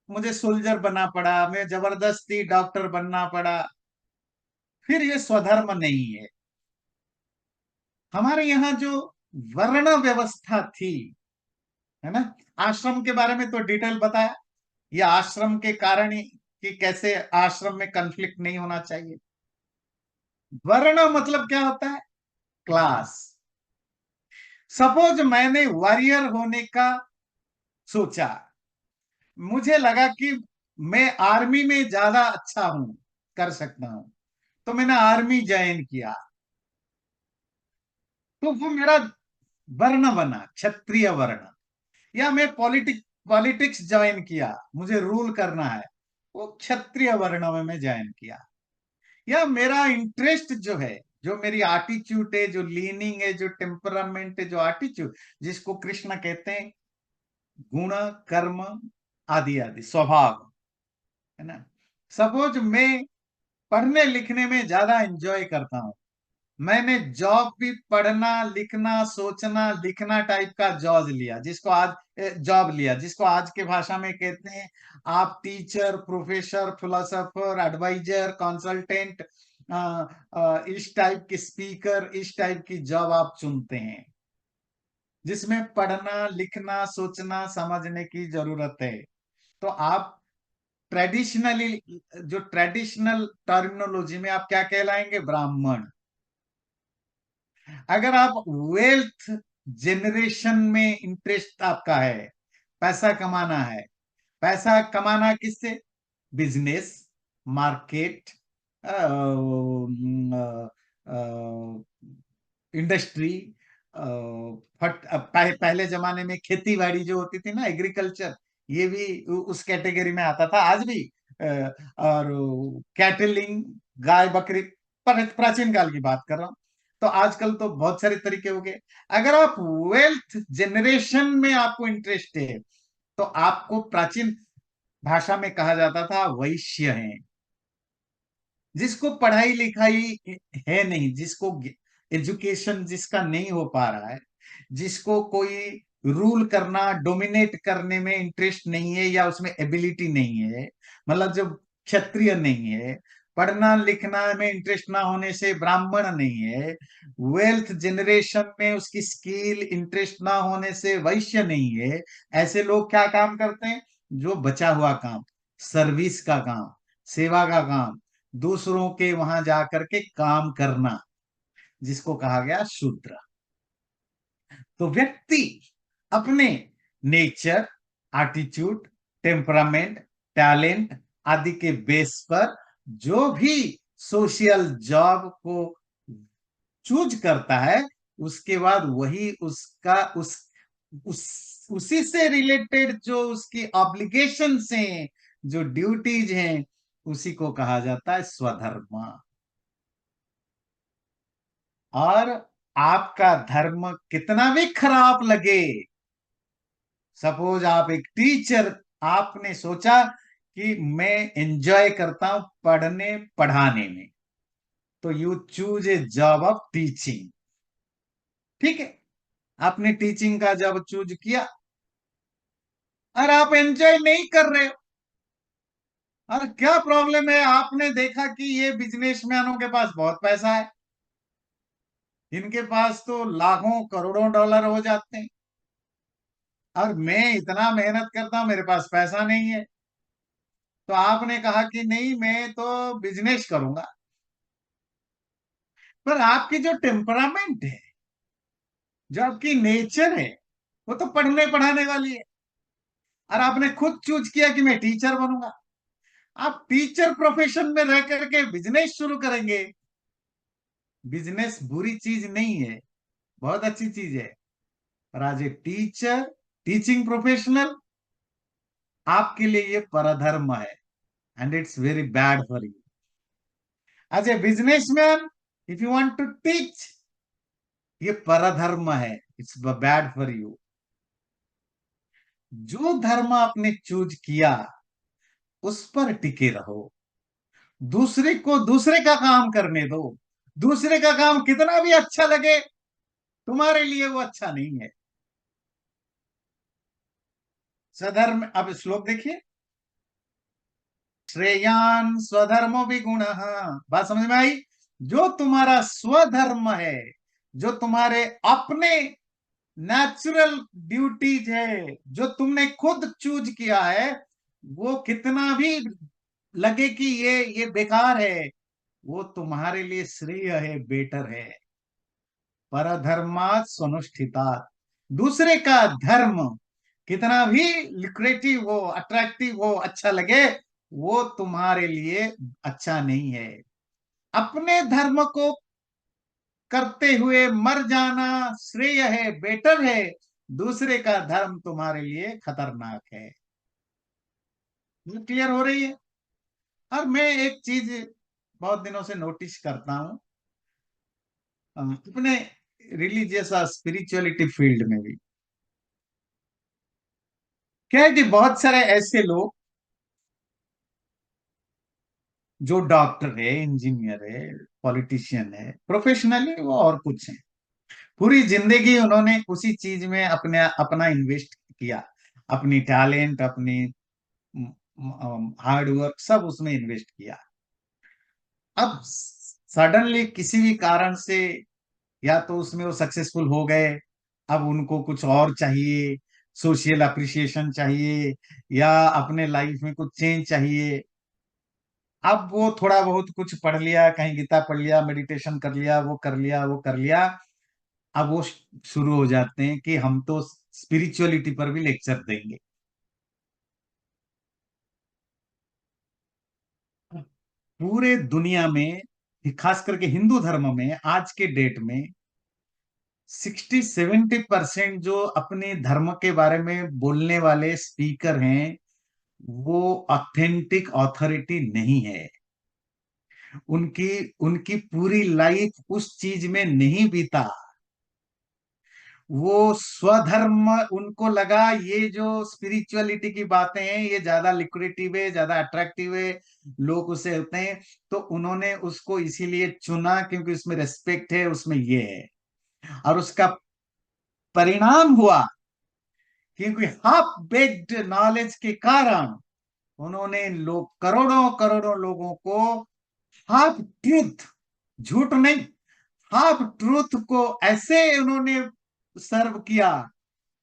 मुझे सोल्जर बनना पड़ा, मैं जबरदस्ती डॉक्टर बनना पड़ा, फिर ये स्वधर्म नहीं है। हमारे यहाँ जो वर्ण व्यवस्था थी, है ना, आश्रम के बारे में तो डिटेल बताया, ये आश्रम के कारण ही कि कैसे आश्रम में कन्फ्लिक्ट नहीं होना चाहिए। वर्ण मतलब क्या होता है? क्लास। सपोज मैंने वॉरियर होने का सोचा, मुझे लगा कि मैं आर्मी में ज्यादा अच्छा हूं, कर सकता हूं, तो मैंने आर्मी ज्वाइन किया। तो वो मेरा वर्ण बना, क्षत्रिय वर्ण। या मैं पॉलिटिक्स ज्वाइन किया, मुझे रूल करना है, वो क्षत्रिय वर्ण में मैं ज्वाइन किया। या मेरा इंटरेस्ट जो है, जो मेरी एटीट्यूड है, जो लीनिंग है, जो टेम्परामेंट है, जो एटीट्यूड, जिसको कृष्ण कहते हैं गुण, कर्म आदि आदि स्वभाव, है ना। सपोज मैं पढ़ने लिखने में ज्यादा एंजॉय करता हूं, मैंने जॉब भी पढ़ना लिखना सोचना लिखना टाइप का जॉब लिया, जिसको आज जॉब लिया, जिसको आज के भाषा में कहते हैं आप teacher, professor, philosopher, advisor, consultant, इस टाइप के स्पीकर, इस टाइप की जॉब आप चुनते हैं, जिसमें पढ़ना लिखना सोचना समझने की जरूरत है। तो आप ट्रेडिशनली, जो ट्रेडिशनल टर्मिनोलॉजी में आप क्या कहलाएंगे? ब्राह्मण। अगर आप वेल्थ जनरेशन में इंटरेस्ट आपका है, पैसा कमाना है, पैसा कमाना किससे? बिजनेस, मार्केट, इंडस्ट्री, पहले जमाने में खेती बाड़ी जो होती थी ना, एग्रीकल्चर, ये भी उस कैटेगरी में आता था, आज भी। और कैटलिंग, गाय बकरी, प्राचीन काल की बात कर रहा हूं। तो आजकल तो बहुत सारे तरीके हो गए। अगर आप वेल्थ जनरेशन में आपको इंटरेस्ट है, तो आपको प्राचीन भाषा में कहा जाता था वैश्य है। जिसको पढ़ाई लिखाई है नहीं, जिसको एजुकेशन जिसका नहीं हो पा रहा है, जिसको कोई रूल करना, डोमिनेट करने में इंटरेस्ट नहीं है, या उसमें एबिलिटी नहीं है, मतलब जो क्षत्रिय नहीं है, पढ़ना लिखना में इंटरेस्ट ना होने से ब्राह्मण नहीं है, वेल्थ जनरेशन में उसकी स्किल इंटरेस्ट ना होने से वैश्य नहीं है, ऐसे लोग क्या काम करते हैं? जो बचा हुआ काम, सर्विस का काम, सेवा का काम, दूसरों के वहां जाकर के काम करना, जिसको कहा गया शूद्र। तो व्यक्ति अपने नेचर, एटीट्यूड, टेम्परामेंट, टैलेंट आदि के बेस पर जो भी सोशल जॉब को चूज करता है, उसके बाद वही उसका उसी से रिलेटेड जो उसकी ऑब्लिगेशंस हैं, जो ड्यूटीज हैं, उसी को कहा जाता है स्वधर्म। और आपका धर्म कितना भी खराब लगे, सपोज आप एक टीचर, आपने सोचा कि मैं एंजॉय करता हूं पढ़ने पढ़ाने में, तो you choose a job of teaching. ठीक है, आपने टीचिंग का जॉब चूज किया, और आप एंजॉय नहीं कर रहे हो, और क्या प्रॉब्लम है? आपने देखा कि ये बिजनेसमैनों के पास बहुत पैसा है, इनके पास तो लाखों करोड़ों डॉलर हो जाते हैं, और मैं इतना मेहनत करता हूं, मेरे पास पैसा नहीं है। तो आपने कहा कि नहीं, मैं तो बिजनेस करूंगा। पर आपकी जो टेम्परामेंट है, जो आपकी नेचर है, वो तो पढ़ने पढ़ाने वाली है। और आपने खुद चूज किया कि मैं टीचर बनूंगा। आप टीचर प्रोफेशन में रह करके बिजनेस शुरू करेंगे। बिजनेस बुरी चीज नहीं है, बहुत अच्छी चीज है। पर as a teacher, teaching professional, आपके लिए ये परधर्म है, and it's very bad for you. As a businessman, if you want to teach, ये परधर्म है, इट्स बैड फॉर यू। जो धर्म आपने चूज किया, उस पर टिके रहो। दूसरे को दूसरे का काम करने दो। दूसरे का काम कितना भी अच्छा लगे, तुम्हारे लिए वो अच्छा नहीं है। सधर्म, अब श्लोक देखिए। श्रेयान स्वधर्मो भी गुण, बात समझ में आई? जो तुम्हारा स्वधर्म है, जो तुम्हारे अपने नेचुरल ड्यूटीज है, जो तुमने खुद चूज किया है, वो कितना भी लगे कि ये बेकार है, वो तुम्हारे लिए श्रेय है, बेटर है। परधर्मात् स्वनुष्ठितात्, दूसरे का धर्म कितना भी लिक्रेटिव हो, अट्रैक्टिव हो, अच्छा लगे, वो तुम्हारे लिए अच्छा नहीं है। अपने धर्म को करते हुए मर जाना श्रेय है, बेटर है। दूसरे का धर्म तुम्हारे लिए खतरनाक है। ये क्लियर हो रही है? और मैं एक चीज बहुत दिनों से नोटिस करता हूं, अपने रिलीजियस और स्पिरिचुअलिटी फील्ड में भी, क्या है कि बहुत सारे ऐसे लोग जो डॉक्टर है, इंजीनियर है, पॉलिटिशियन है, प्रोफेशनली वो और कुछ है, पूरी जिंदगी उन्होंने उसी चीज में अपने अपना इन्वेस्ट किया, अपनी टैलेंट, अपनी हार्ड वर्क सब उसमें इन्वेस्ट किया। अब सडनली किसी भी कारण से, या तो उसमें वो सक्सेसफुल हो गए, अब उनको कुछ और चाहिए, सोशल अप्रिसिएशन चाहिए, या अपने लाइफ में कुछ चेंज चाहिए। अब वो थोड़ा बहुत कुछ पढ़ लिया, कहीं गीता पढ़ लिया, मेडिटेशन कर लिया, वो कर लिया, वो कर लिया, अब वो शुरू हो जाते हैं कि हम तो स्पिरिचुअलिटी पर भी लेक्चर देंगे। पूरे दुनिया में, खास करके हिंदू धर्म में आज के डेट में 60-70% जो अपने धर्म के बारे में बोलने वाले स्पीकर हैं, वो ऑथेंटिक ऑथोरिटी नहीं है। उनकी उनकी पूरी लाइफ उस चीज में नहीं बीता। वो स्वधर्म, उनको लगा ये जो स्पिरिचुअलिटी की बातें हैं ये ज्यादा लिक्रेटिव है, ज्यादा अट्रैक्टिव है, लोग उसे होते हैं, तो उन्होंने उसको इसीलिए चुना क्योंकि उसमें रेस्पेक्ट है, उसमें ये है। और उसका परिणाम हुआ, क्योंकि हाफ बेक्ड नॉलेज के कारण उन्होंने लोग, करोड़ों करोड़ों लोगों को हाफ ट्रूथ, झूठ नहीं, हाफ ट्रूथ को ऐसे उन्होंने सर्व किया,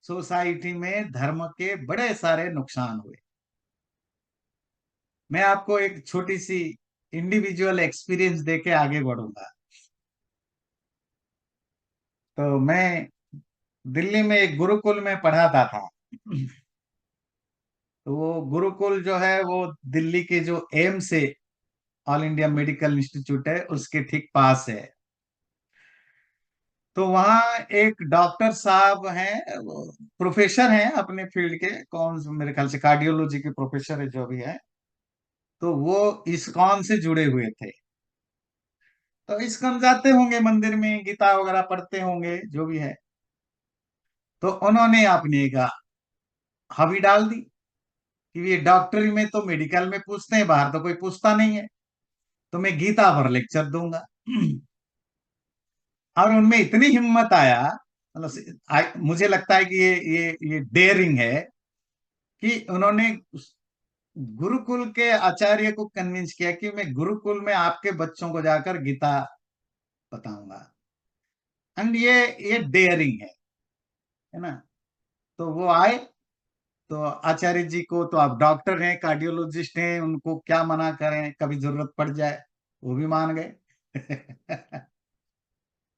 सोसाइटी में धर्म के बड़े सारे नुकसान हुए। मैं आपको एक छोटी सी इंडिविजुअल एक्सपीरियंस देके आगे बढ़ूंगा। तो मैं दिल्ली में एक गुरुकुल में पढ़ाता था। तो वो गुरुकुल जो है वो दिल्ली के जो एम्स है, ऑल इंडिया मेडिकल इंस्टीट्यूट है, उसके ठीक पास है। तो वहाँ एक डॉक्टर साहब हैं, वो प्रोफेसर हैं अपने फील्ड के, कौन मेरे ख्याल से कार्डियोलॉजी के प्रोफेसर है जो भी है। तो वो इस्कॉन से जुड़े हुए थे। तो इस्कॉन जाते होंगे, मंदिर में गीता वगैरह पढ़ते होंगे, जो भी है। तो उन्होंने अपनी एक हॉबी डाल दी कि ये डॉक्टरी में तो मेडिकल में पूछते हैं, बाहर तो कोई पूछता नहीं है, तो मैं गीता पर लेक्चर दूंगा। और उनमें इतनी हिम्मत आया, मतलब मुझे लगता है कि ये डेयरिंग है, कि उन्होंने गुरुकुल के आचार्य को कन्विंस किया कि मैं गुरुकुल में आपके बच्चों को जाकर गीता बताऊंगा। एंड ये डेयरिंग है ना। तो वो आए, तो आचार्य जी को, तो आप डॉक्टर हैं, कार्डियोलॉजिस्ट हैं, उनको क्या मना करें, कभी जरूरत पड़ जाए, वो भी मान गए।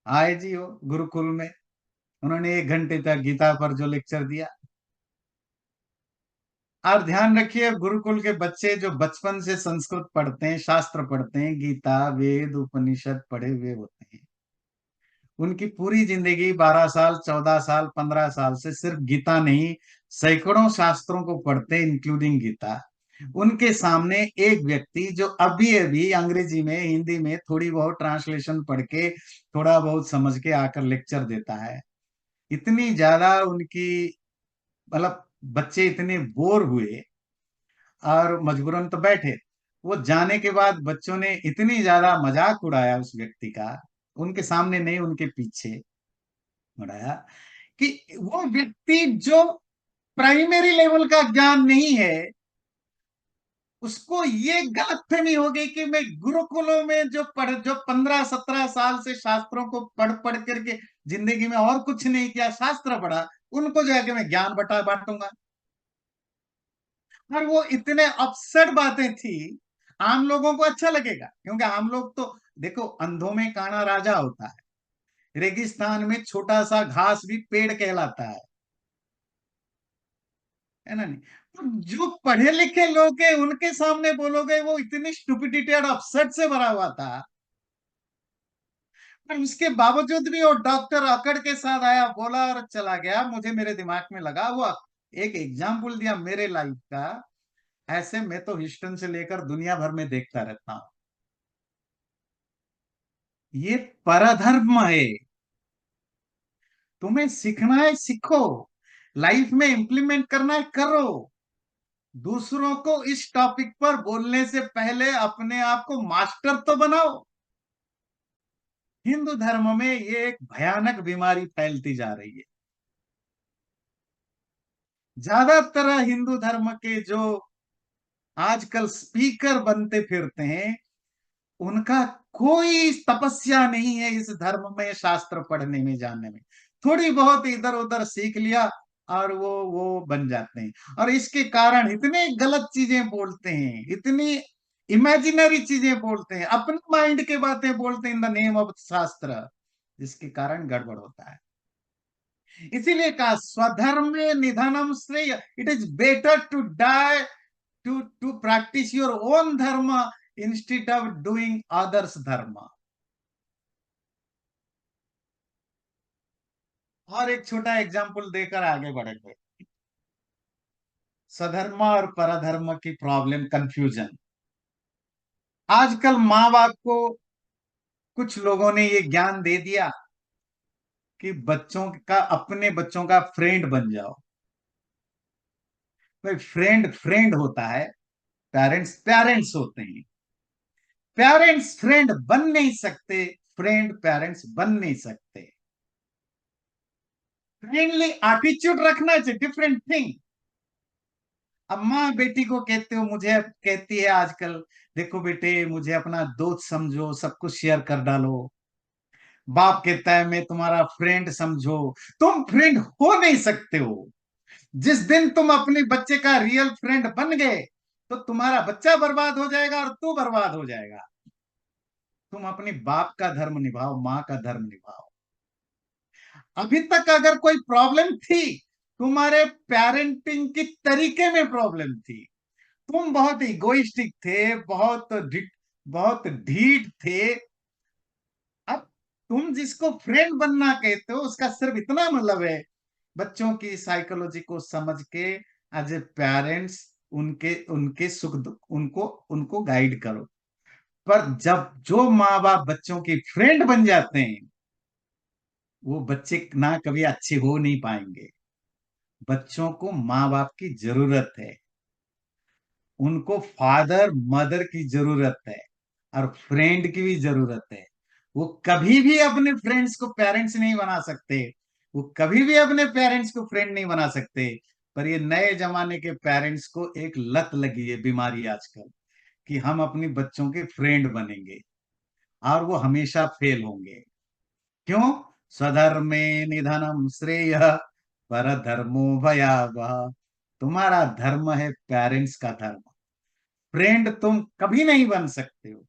आए जी वो गुरुकुल में, उन्होंने 1 घंटे तक गीता पर जो लेक्चर दिया। और ध्यान रखिए, गुरुकुल के बच्चे जो बचपन से संस्कृत पढ़ते हैं, शास्त्र पढ़ते हैं, गीता वेद उपनिषद पढ़े हुए होते हैं, उनकी पूरी जिंदगी 12 साल, 14 साल, 15 साल से सिर्फ गीता नहीं, सैकड़ों शास्त्रों को पढ़ते हैं, इंक्लूडिंग गीता। उनके सामने एक व्यक्ति जो अभी अभी अंग्रेजी में, हिंदी में थोड़ी बहुत ट्रांसलेशन पढ़ के, थोड़ा बहुत समझ के आकर लेक्चर देता है। इतनी ज्यादा उनकी, मतलब बच्चे इतने बोर हुए और मजबूरन तो बैठे। वो जाने के बाद बच्चों ने इतनी ज्यादा मजाक उड़ाया उस व्यक्ति का, उनके सामने नहीं, उनके पीछे उड़ाया, कि वो व्यक्ति जो प्राइमरी लेवल का ज्ञान नहीं है, उसको ये गलतफहमी हो गई कि मैं गुरुकुलों में जो 15-17 साल से शास्त्रों को पढ़ पढ़ करके जिंदगी में और कुछ नहीं किया, शास्त्र पढ़ा, उनको जाके मैं ज्ञान बटा बांटूंगा। और वो इतने अपसेट बातें थी, आम लोगों को अच्छा लगेगा, क्योंकि आम लोग तो, देखो, अंधों में काना राजा होता है, रेगिस्तान में छोटा सा घास भी पेड़ कहलाता है ना नहीं। तो जो पढ़े लिखे लोग हैं उनके सामने बोलोगे, वो इतनी स्टुपिडिटी और अपसेट से भरा हुआ था। पर उसके बावजूद भी वो डॉक्टर अकड़ के साथ आया, बोला और चला गया। मुझे, मेरे दिमाग में लगा वो एक एग्जाम्पल दिया मेरे लाइफ का। ऐसे मैं तो ह्यूस्टन से लेकर दुनिया भर में देखता रहता हूँ। ये परधर्म है। तुम्हें सीखना है सीखो, लाइफ में इंप्लीमेंट करना है करो। दूसरों को इस टॉपिक पर बोलने से पहले अपने आप को मास्टर तो बनाओ। हिंदू धर्म में ये एक भयानक बीमारी फैलती जा रही है। ज्यादातर हिंदू धर्म के जो आजकल स्पीकर बनते फिरते हैं, उनका कोई तपस्या नहीं है इस धर्म में, शास्त्र पढ़ने में, जानने में। थोड़ी बहुत इधर उधर सीख लिया और वो बन जाते हैं। और इसके कारण इतने गलत चीजें बोलते हैं, इतनी इमेजिनरी चीजें बोलते हैं, अपने माइंड के बातें बोलते हैं इन द नेम ऑफ शास्त्र, जिसके कारण गड़बड़ होता है। इसीलिए कहा स्वधर्म निधनम श्रेय, it is better to die to practice your own dharma instead of doing others dharma. और एक छोटा एग्जांपल देकर आगे बढ़ेंगे। स्वधर्म और परधर्म की प्रॉब्लम, कंफ्यूजन। आजकल माँ बाप को कुछ लोगों ने ये ज्ञान दे दिया कि बच्चों का, अपने बच्चों का फ्रेंड बन जाओ। भाई फ्रेंड फ्रेंड होता है, पेरेंट्स पेरेंट्स होते हैं। पेरेंट्स फ्रेंड बन नहीं सकते, फ्रेंड पेरेंट्स बन नहीं सकते। फ्रेंडली एटीट्यूड रखना इज डिफरेंट थिंग। अब माँ बेटी को कहते हो, मुझे कहती है आजकल, देखो बेटे मुझे अपना दोस्त समझो, सब कुछ शेयर कर डालो। बाप कहता है मैं तुम्हारा फ्रेंड समझो। तुम फ्रेंड हो नहीं सकते हो। जिस दिन तुम अपने बच्चे का रियल फ्रेंड बन गए, तो तुम्हारा बच्चा बर्बाद हो जाएगा और तू बर्बाद हो जाएगा। तुम अपने बाप का धर्म निभाओ, माँ का धर्म निभाओ। अभी तक अगर कोई प्रॉब्लम थी, तुम्हारे पेरेंटिंग की तरीके में प्रॉब्लम थी। तुम बहुत इगोइस्टिक थे, बहुत ढीठ थे। अब तुम जिसको फ्रेंड बनना कहते हो, उसका सिर्फ इतना मतलब है, बच्चों की साइकोलॉजी को समझ के एज ए पेरेंट्स उनके उनके सुख दुख उनको उनको गाइड करो। पर जब जो माँ बाप बच्चों की फ्रेंड बन जाते हैं, वो बच्चे ना कभी अच्छे हो नहीं पाएंगे। बच्चों को माँ बाप की जरूरत है, उनको फादर मदर की जरूरत है, और फ्रेंड की भी जरूरत है। वो कभी भी अपने फ्रेंड्स को पेरेंट्स नहीं बना सकते, वो कभी भी अपने पेरेंट्स को फ्रेंड नहीं बना सकते। पर ये नए जमाने के पेरेंट्स को एक लत लगी है, बीमारी आजकल, कि हम अपने बच्चों के फ्रेंड बनेंगे, और वो हमेशा फेल होंगे। क्यों? स्वधर्मे निधनम श्रेय, पर धर्मो भयावह। तुम्हारा धर्म है पेरेंट्स का धर्म। फ्रेंड तुम कभी नहीं बन सकते हो,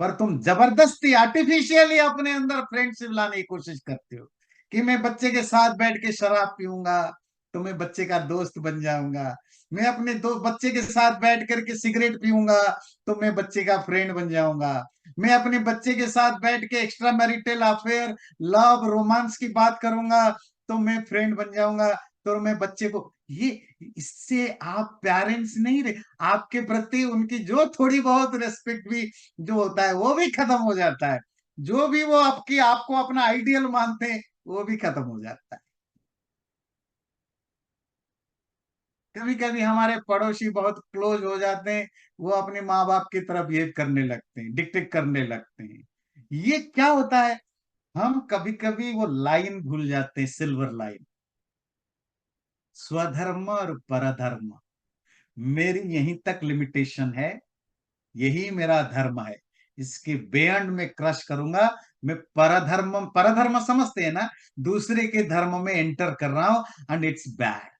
पर तुम जबरदस्ती आर्टिफिशियली अपने अंदर फ्रेंडशिप लाने की कोशिश करते हो, कि मैं बच्चे के साथ बैठ के शराब पीऊंगा तो मैं बच्चे का दोस्त बन जाऊंगा। मैं अपने दो बच्चे के साथ बैठ करके सिगरेट पीऊंगा तो मैं बच्चे का फ्रेंड बन जाऊंगा। मैं अपने बच्चे के साथ बैठ के extra marital affair, love, romance की बात करूंगा तो मैं फ्रेंड बन जाऊंगा। तो मैं बच्चे को ये, इससे आप पेरेंट्स नहीं रहे, आपके प्रति उनकी जो थोड़ी बहुत रेस्पेक्ट भी जो होता है वो भी खत्म हो जाता है। जो भी वो आपकी आपको अपना आइडियल मानते हैं, वो भी खत्म हो जाता है। कभी कभी हमारे पड़ोसी बहुत क्लोज हो जाते हैं, वो अपने माँ बाप की तरफ बिहेव करने लगते हैं, डिक्टेट करने लगते हैं। ये क्या होता है? हम कभी कभी वो लाइन भूल जाते हैं, सिल्वर लाइन। स्वधर्म और परधर्म, मेरी यहीं तक लिमिटेशन है, यही मेरा धर्म है। इसके बेयंड में क्रश करूंगा। मैं परधर्म, परधर्म समझते हैं ना, दूसरे के धर्म में एंटर कर रहा हूं, एंड इट्स बैड।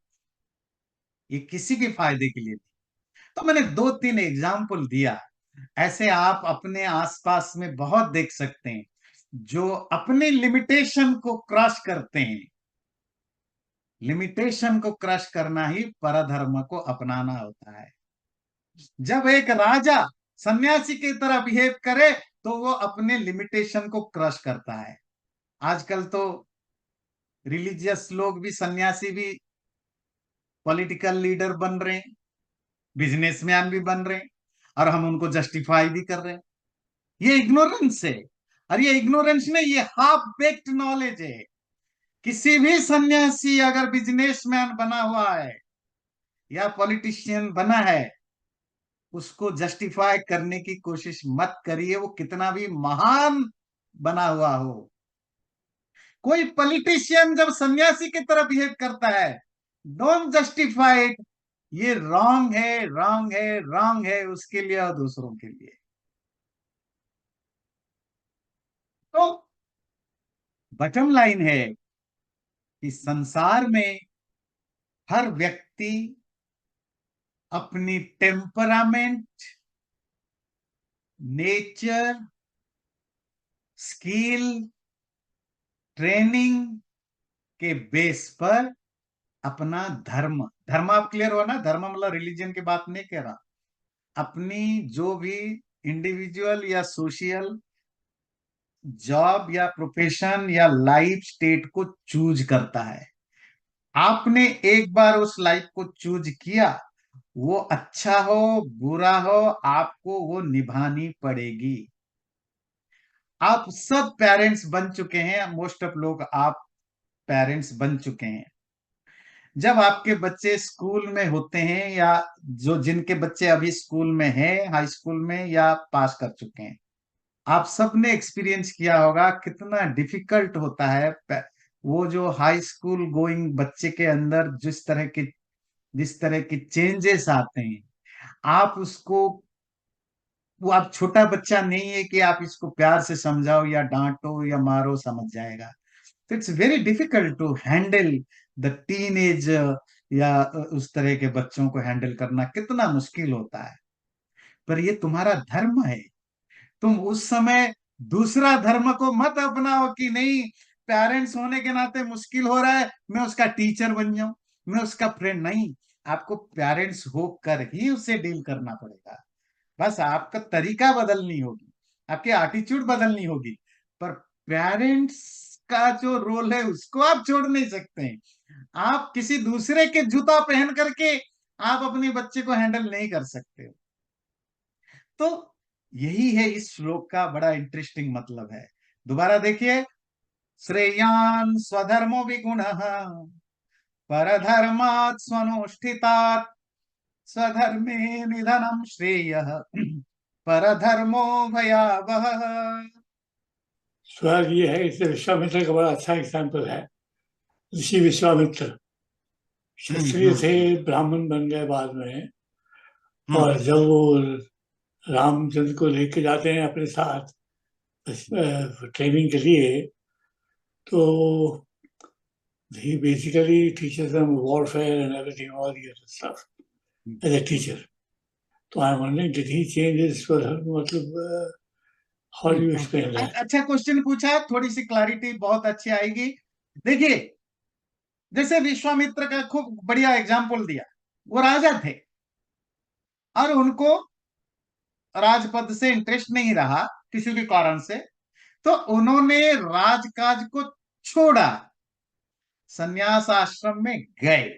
ये किसी के फायदे के लिए नहीं। तो मैंने दो तीन एग्जाम्पल दिया। ऐसे आप अपने आसपास में बहुत देख सकते हैं, जो अपने लिमिटेशन को क्रश करते हैं। लिमिटेशन को क्रश करना ही परधर्म को अपनाना होता है। जब एक राजा सन्यासी की तरह बिहेव करे, तो वो अपने लिमिटेशन को क्रश करता है। आजकल तो रिलीजियस लोग भी, सन्यासी भी पॉलिटिकल लीडर बन रहे हैं, बिजनेसमैन भी बन रहे हैं, और हम उनको जस्टिफाई भी कर रहे हैं। ये इग्नोरेंस है। और ये इग्नोरेंस में ये हाफ बेक्ड नॉलेज है। किसी भी सन्यासी अगर बिजनेसमैन बना हुआ है, या पॉलिटिशियन बना है, उसको जस्टिफाई करने की कोशिश मत करिए, वो कितना भी महान बना हुआ हो। कोई पॉलिटिशियन जब सन्यासी की तरह बिहेव करता है, डोंट जस्टिफाई इट, ये रॉन्ग है, रॉन्ग है, रॉन्ग है, उसके लिए और दूसरों के लिए। तो बटम लाइन है कि संसार में हर व्यक्ति अपनी टेम्परामेंट, नेचर, स्किल, ट्रेनिंग के बेस पर अपना धर्म, धर्म आप क्लियर हो ना, धर्म मतलब रिलीजन की बात नहीं कह रहा, अपनी जो भी इंडिविजुअल या सोशल जॉब या प्रोफेशन या लाइफ स्टेट को चूज करता है। आपने एक बार उस लाइफ को चूज किया, वो अच्छा हो बुरा हो, आपको वो निभानी पड़ेगी। आप सब पेरेंट्स बन चुके हैं, मोस्ट ऑफ लोग आप पेरेंट्स बन चुके हैं। जब आपके बच्चे स्कूल में होते हैं, या जो जिनके बच्चे अभी स्कूल में हैं, हाई स्कूल में या पास कर चुके हैं, आप सबने एक्सपीरियंस किया होगा कितना डिफिकल्ट होता है वो जो हाई स्कूल गोइंग बच्चे के अंदर जिस तरह के चेंजेस आते हैं। आप उसको, वो आप छोटा बच्चा नहीं है कि आप इसको प्यार से समझाओ या डांटो या मारो समझ जाएगा। तो it's very difficult to handle the teen age, या उस तरह के बच्चों को हैंडल करना कितना मुश्किल होता है। पर ये तुम्हारा धर्म है, तुम उस समय दूसरा धर्म को मत अपनाओ कि नहीं, पेरेंट्स होने के नाते मुश्किल हो रहा है, मैं उसका टीचर बन जाऊं, मैं उसका फ्रेंड नहीं। आपको पेरेंट्स होकर ही उससे डील करना पड़ेगा। बस आपका तरीका बदलनी होगी, आपकी एटीट्यूड बदलनी होगी, पर पेरेंट्स का जो रोल है उसको आप छोड़ नहीं सकते हैं। आप किसी दूसरे के जूता पहन करके आप अपने बच्चे को हैंडल नहीं कर सकते हो। तो यही है इस श्लोक का बड़ा इंटरेस्टिंग मतलब है। दोबारा देखिए, श्रेयान स्वधर्मो विगुण परधर्मात् स्वनुष्ठितात् स्वधर्मे निधनम श्रेय परधर्मो भयावह। सवाल ये है, इससे विश्वामित्र का बड़ा अच्छा एग्जाम्पल है। ऋषि विश्वामित्र क्षत्रिय थे, हम्म। ब्राह्मण बन गए बाद में। हम्म। और जब वो रामचंद्र को लेके जाते हैं अपने साथ ट्रेनिंग के लिए, तो he basically teaches them warfare and everything, all the other stuff as a teacher. So I'm wondering, did he change his मतलब how do you explain that? अच्छा क्वेश्चन पूछा, थोड़ी सी क्लैरिटी बहुत अच्छी आएगी। देखिए, जैसे विश्वामित्र का खूब बढ़िया एग्जाम्पल दिया, वो राजा थे और उनको राजपद से इंटरेस्ट नहीं रहा किसी भी कारण से, तो उन्होंने राजकाज को छोड़ा, सन्यास आश्रम में गए।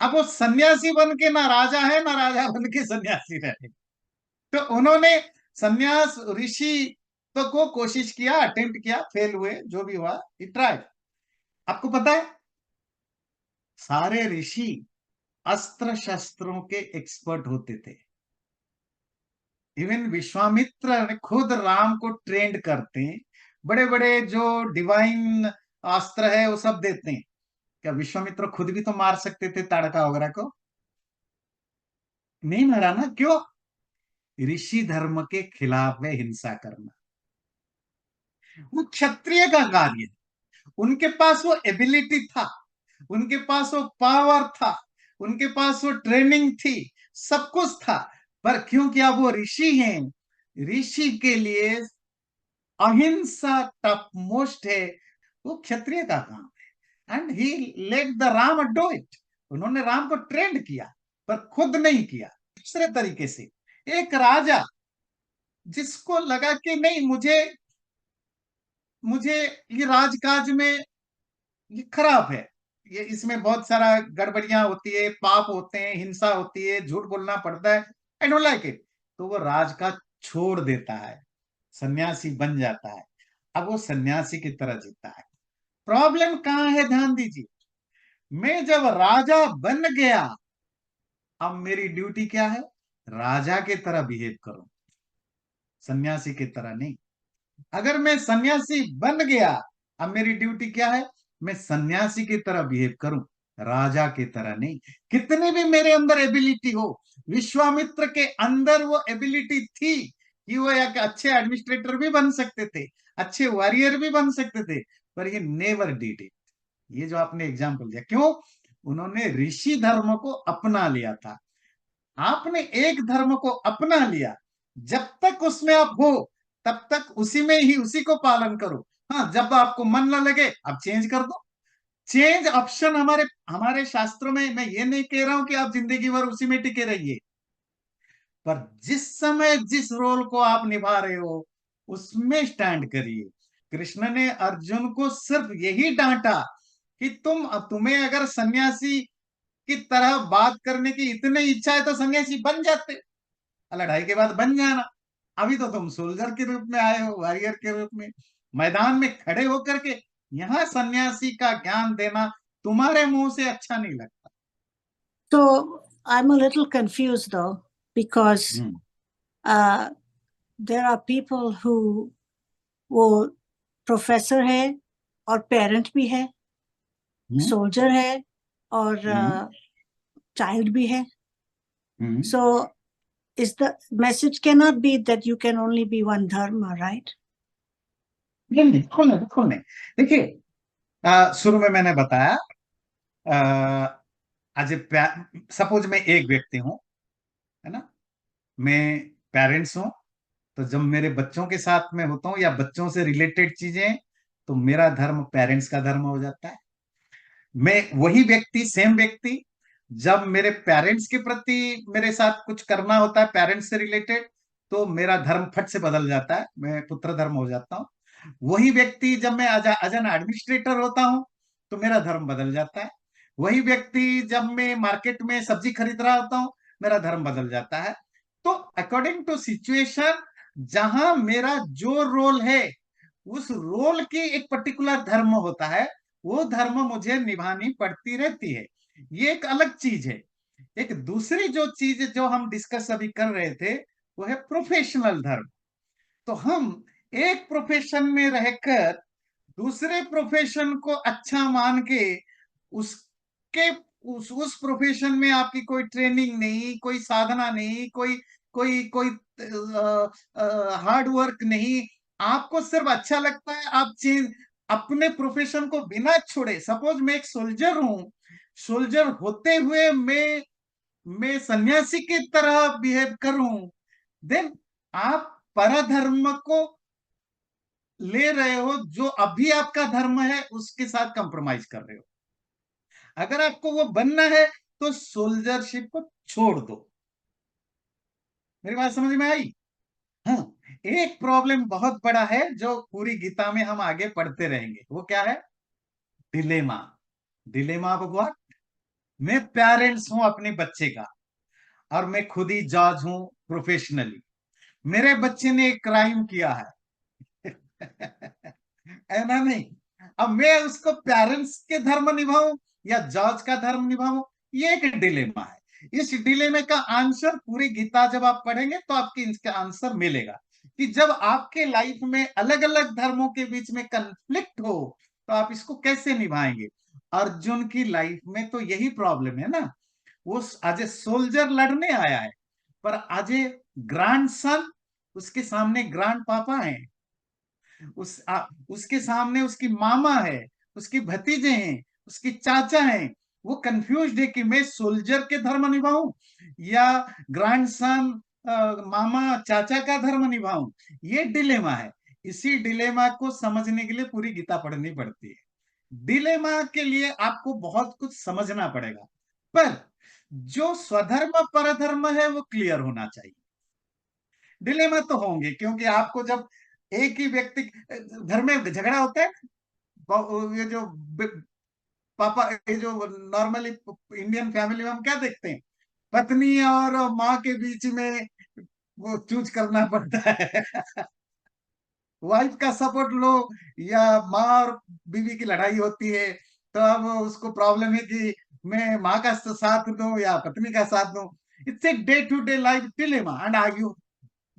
अब वो सन्यासी बन के ना राजा है ना राजा बन के सन्यासी रहे। तो उन्होंने सन्यास ऋषि तो को कोशिश किया, अटेम्प्ट किया, फेल हुए, जो भी हुआ ट्राई। आपको पता है सारे ऋषि अस्त्र शस्त्रों के एक्सपर्ट होते थे। इवन विश्वामित्र ने खुद राम को ट्रेंड करते हैं, बड़े बड़े जो डिवाइन अस्त्र है वो सब देते हैं। क्या विश्वामित्र खुद भी तो मार सकते थे ताड़का वगैरह को? नहीं मारा ना, क्यों? ऋषि धर्म के खिलाफ है हिंसा करना, वो क्षत्रिय का कार्य है। उनके पास वो एबिलिटी था, उनके पास वो पावर था, उनके पास वो ट्रेनिंग थी, सब कुछ था। पर क्योंकि अब वो ऋषि हैं, ऋषि के लिए अहिंसा टॉप मोस्ट है, वो क्षत्रिय का काम है। And he let the Ram do it. उन्होंने राम को ट्रेंड किया, पर खुद नहीं किया। दूसरे तरीके से एक राजा जिसको लगा कि नहीं, मुझे मुझे ये राजकाज में ये खराब है, ये इसमें बहुत सारा गड़बड़ियां होती है, पाप होते हैं, हिंसा होती है, झूठ बोलना पड़ता है, आई डोंट लाइक इट। तो वो राजकाज छोड़ देता है, सन्यासी बन जाता है। अब वो सन्यासी की तरह जीता है। प्रॉब्लम कहाँ है, ध्यान दीजिए। मैं जब राजा बन गया, अब मेरी ड्यूटी क्या है? राजा की तरह बिहेव करूं, सन्यासी की तरह नहीं। अगर मैं सन्यासी बन गया, अब मेरी ड्यूटी क्या है? मैं सन्यासी की तरह बिहेव करूं, राजा की तरह नहीं। कितनी भी मेरे अंदर एबिलिटी हो, विश्वामित्र के अंदर वो एबिलिटी थी कि वो एक अच्छे एडमिनिस्ट्रेटर भी बन सकते थे, अच्छे वॉरियर भी बन सकते थे, पर ये नेवर डिड इट। ये जो आपने एग्जाम्पल दिया, क्यों? उन्होंने ऋषि धर्म को अपना लिया था। आपने एक धर्म को अपना लिया, जब तक उसमें आप हो तब तक उसी में ही उसी को पालन करो। हाँ, जब आपको मन न लगे आप चेंज कर दो। चेंज ऑप्शन हमारे हमारे शास्त्रों में, मैं ये नहीं कह रहा हूं कि आप जिंदगी भर उसी में टिके रहिए, पर जिस समय जिस रोल को आप निभा रहे हो उसमें स्टैंड करिए। कृष्ण ने अर्जुन को सिर्फ यही डांटा कि तुम्हें अगर सन्यासी की तरह बात करने की इतनी इच्छा है तो सन्यासी बन जाते, लड़ाई के बाद बन जाना। अभी तो तुम सोल्जर के रूप में आए हो, वॉरियर के रूप में, मैदान में खड़े होकर के यहाँ सन्यासी का ज्ञान देना तुम्हारे मुंह से अच्छा नहीं लगता। So I'm a little confused though, because uh, there are people who वो प्रोफेसर है और पेरेंट भी है, सोल्जर है और चाइल्ड भी है. So is the message cannot be that you can only be one dharma, right? नहीं, बिल्कुल नहीं, बिल्कुल नहीं। देखिए, शुरू में मैंने बताया, आज सपोज मैं एक व्यक्ति हूं, है ना, मैं पेरेंट्स हूं, तो जब मेरे बच्चों के साथ में होता हूं या बच्चों से रिलेटेड चीजें, तो मेरा धर्म पेरेंट्स का धर्म हो जाता है। मैं वही व्यक्ति, सेम व्यक्ति, जब मेरे पेरेंट्स के प्रति मेरे साथ कुछ करना होता है पेरेंट्स से रिलेटेड, तो मेरा धर्म फट से बदल जाता है, मैं पुत्र धर्म हो जाता हूँ। वही व्यक्ति जब मैं एज एन एडमिनिस्ट्रेटर होता हूँ तो मेरा धर्म बदल जाता है। वही व्यक्ति जब मैं मार्केट में सब्जी खरीद रहा होता हूँ, मेरा धर्म बदल जाता है। तो अकॉर्डिंग टू सिचुएशन, जहां मेरा जो रोल है उस रोल की एक पर्टिकुलर धर्म होता है, वो धर्म मुझे निभानी पड़ती रहती है। ये एक अलग चीज है। एक दूसरी जो चीज जो हम डिस्कस अभी कर रहे थे, वो है प्रोफेशनल धर्म। तो हम एक प्रोफेशन में रहकर दूसरे प्रोफेशन को अच्छा मान के उसके उस प्रोफेशन में आपकी कोई ट्रेनिंग नहीं, कोई साधना नहीं, कोई कोई कोई हार्ड वर्क नहीं, आपको सिर्फ अच्छा लगता है, आप चेंज अपने प्रोफेशन को बिना छोड़े। सपोज मैं एक सोल्जर हूं, सोल्जर होते हुए मैं सन्यासी की तरह बिहेव करूं, देन आप परधर्म को ले रहे हो, जो अभी आपका धर्म है उसके साथ कंप्रोमाइज कर रहे हो। अगर आपको वो बनना है तो सोल्जरशिप को छोड़ दो। मेरी बात समझ में आई? हाँ। एक प्रॉब्लम बहुत बड़ा है जो पूरी गीता में हम आगे पढ़ते रहेंगे, वो क्या है? डिलेमा। डिलेमा भगवान, मैं पेरेंट्स हूं अपने बच्चे का, और मैं खुद ही जज हूं प्रोफेशनली। मेरे बच्चे ने एक क्राइम किया है है ना? नहीं, अब मैं उसको पेरेंट्स के धर्म निभाऊं या जज का धर्म निभाऊं, ये एक डिलेमा है। इस डिलेमे का आंसर पूरी गीता जब आप पढ़ेंगे तो आपको इसका आंसर मिलेगा कि जब आपके लाइफ में अलग अलग धर्मों के बीच में कंफ्लिक्ट हो तो आप इसको कैसे निभाएंगे। अर्जुन की लाइफ में तो यही प्रॉब्लम है ना। वो आज ए सोल्जर लड़ने आया है, पर आज ए ग्रैंड सन, उसके सामने ग्रैंड पापा है, उसके सामने उसकी मामा है, उसकी भतीजे हैं, उसकी चाचा हैं। वो कंफ्यूज है कि मैं सोल्जर के धर्म निभाऊं या ग्रैंडसन मामा चाचा का धर्म निभाऊं। ये डिलेमा है। इसी डिलेमा को समझने के लिए पूरी गीता पढ़नी पड़ती है। डिलेमा के लिए आपको बहुत कुछ समझना पड़ेगा, पर जो स्वधर्म परधर्म है वो क्लियर होना चाहिए। डिलेमा तो होंगे, क्योंकि आपको जब एक ही व्यक्ति घर में झगड़ा होता है, ये जो पापा, ये जो नॉर्मली इंडियन फैमिली में हम क्या देखते हैं, पत्नी और माँ के बीच में वो चूज करना पड़ता है वाइफ का सपोर्ट लो या माँ और बीवी की लड़ाई होती है, तो अब उसको प्रॉब्लम है कि मैं माँ का साथ दूं या पत्नी का साथ दूं? It's a day to day life dilemma and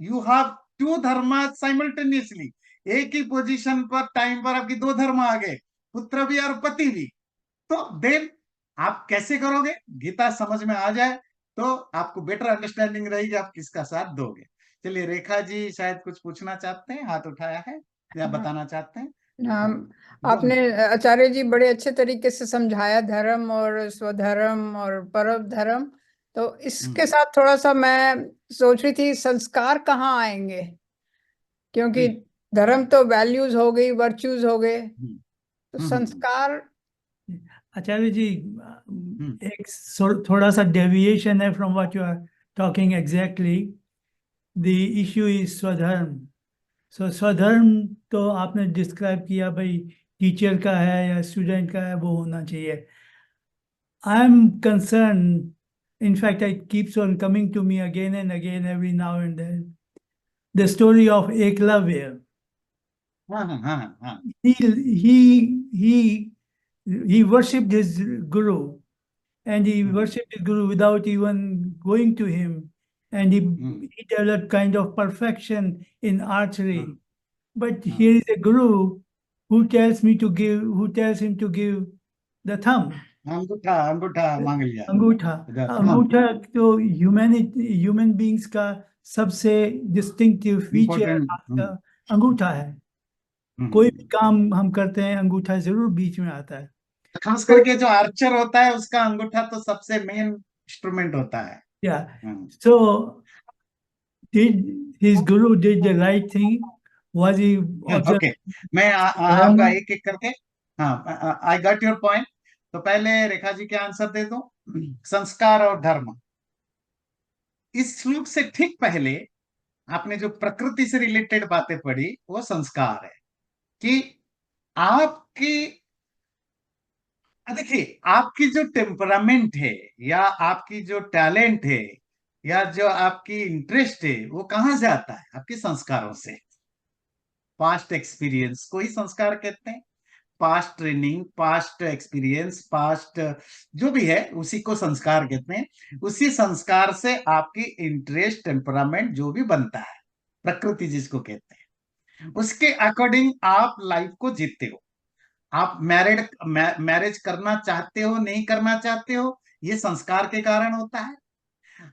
you have to dharma simultaneously. एक ही पोजीशन पर टाइम पर आपकी दो धर्म आ गए, पुत्र भी और पति भी। तो देन आप कैसे करोगे? गीता समझ में आ जाए तो आपको बेटर अंडरस्टैंडिंग रहेगी आप किसका साथ दोगे। चलिए, रेखा जी शायद कुछ पूछना चाहते हैं, हाथ उठाया है या बताना चाहते हैं। हाँ, आपने आचार्य जी बड़े अच्छे तरीके से समझाया धर्म और स्वधर्म और परम धर्म। तो इसके साथ थोड़ा सा मैं सोच रही थी संस्कार कहाँ आएंगे, क्योंकि धर्म तो वैल्यूज हो गई, वर्च्यूज हो गए, तो संस्कार। आचार्य जी, एक थोड़ा सा डेविएशन है from what you are talking exactly. The issue is swadharma. स्वधर्म तो आपने डिस्क्राइब किया, भाई टीचर का है या स्टूडेंट का है, वो होना चाहिए। I am concern, in fact it keeps on coming to me again and again every now and then, the story of Eklavya. He worshipped his guru, and he worshipped his guru without even going to him, and he developed kind of perfection in archery. But here is a guru who tells him to give the thumb. अंगूठा मांग लिया। अंगूठा तो human beings का सबसे distinctive feature अंगूठा है। कोई भी काम हम करते हैं अंगूठा जरूर बीच में आता है। खास करके जो आर्चर होता है उसका अंगूठा तो सबसे मेन इंस्ट्रूमेंट होता है। So did his guru did the right thing? Was he okay, मैं आपका एक एक करके, हाँ, आई गॉट योर पॉइंट। तो पहले रेखा जी के आंसर दे दो। संस्कार और धर्म, इस श्लोक से ठीक पहले आपने जो प्रकृति से रिलेटेड बातें पढ़ी वो संस्कार है कि आपकी, देखिए, आपकी जो टेम्परामेंट है या आपकी जो टैलेंट है या जो आपकी इंटरेस्ट है वो कहां से आता है? आपके संस्कारों से। पास्ट एक्सपीरियंस को ही संस्कार कहते हैं। Past training, past experience, past जो भी है उसी को संस्कार कहते हैं। उसी संस्कार से आपकी इंटरेस्ट, टेम्परामेंट जो भी बनता है, प्रकृति जिसको कहते हैं, उसके अकॉर्डिंग आप लाइफ को जीते हो। आप मैरिज करना चाहते हो, नहीं करना चाहते हो, ये संस्कार के कारण होता है।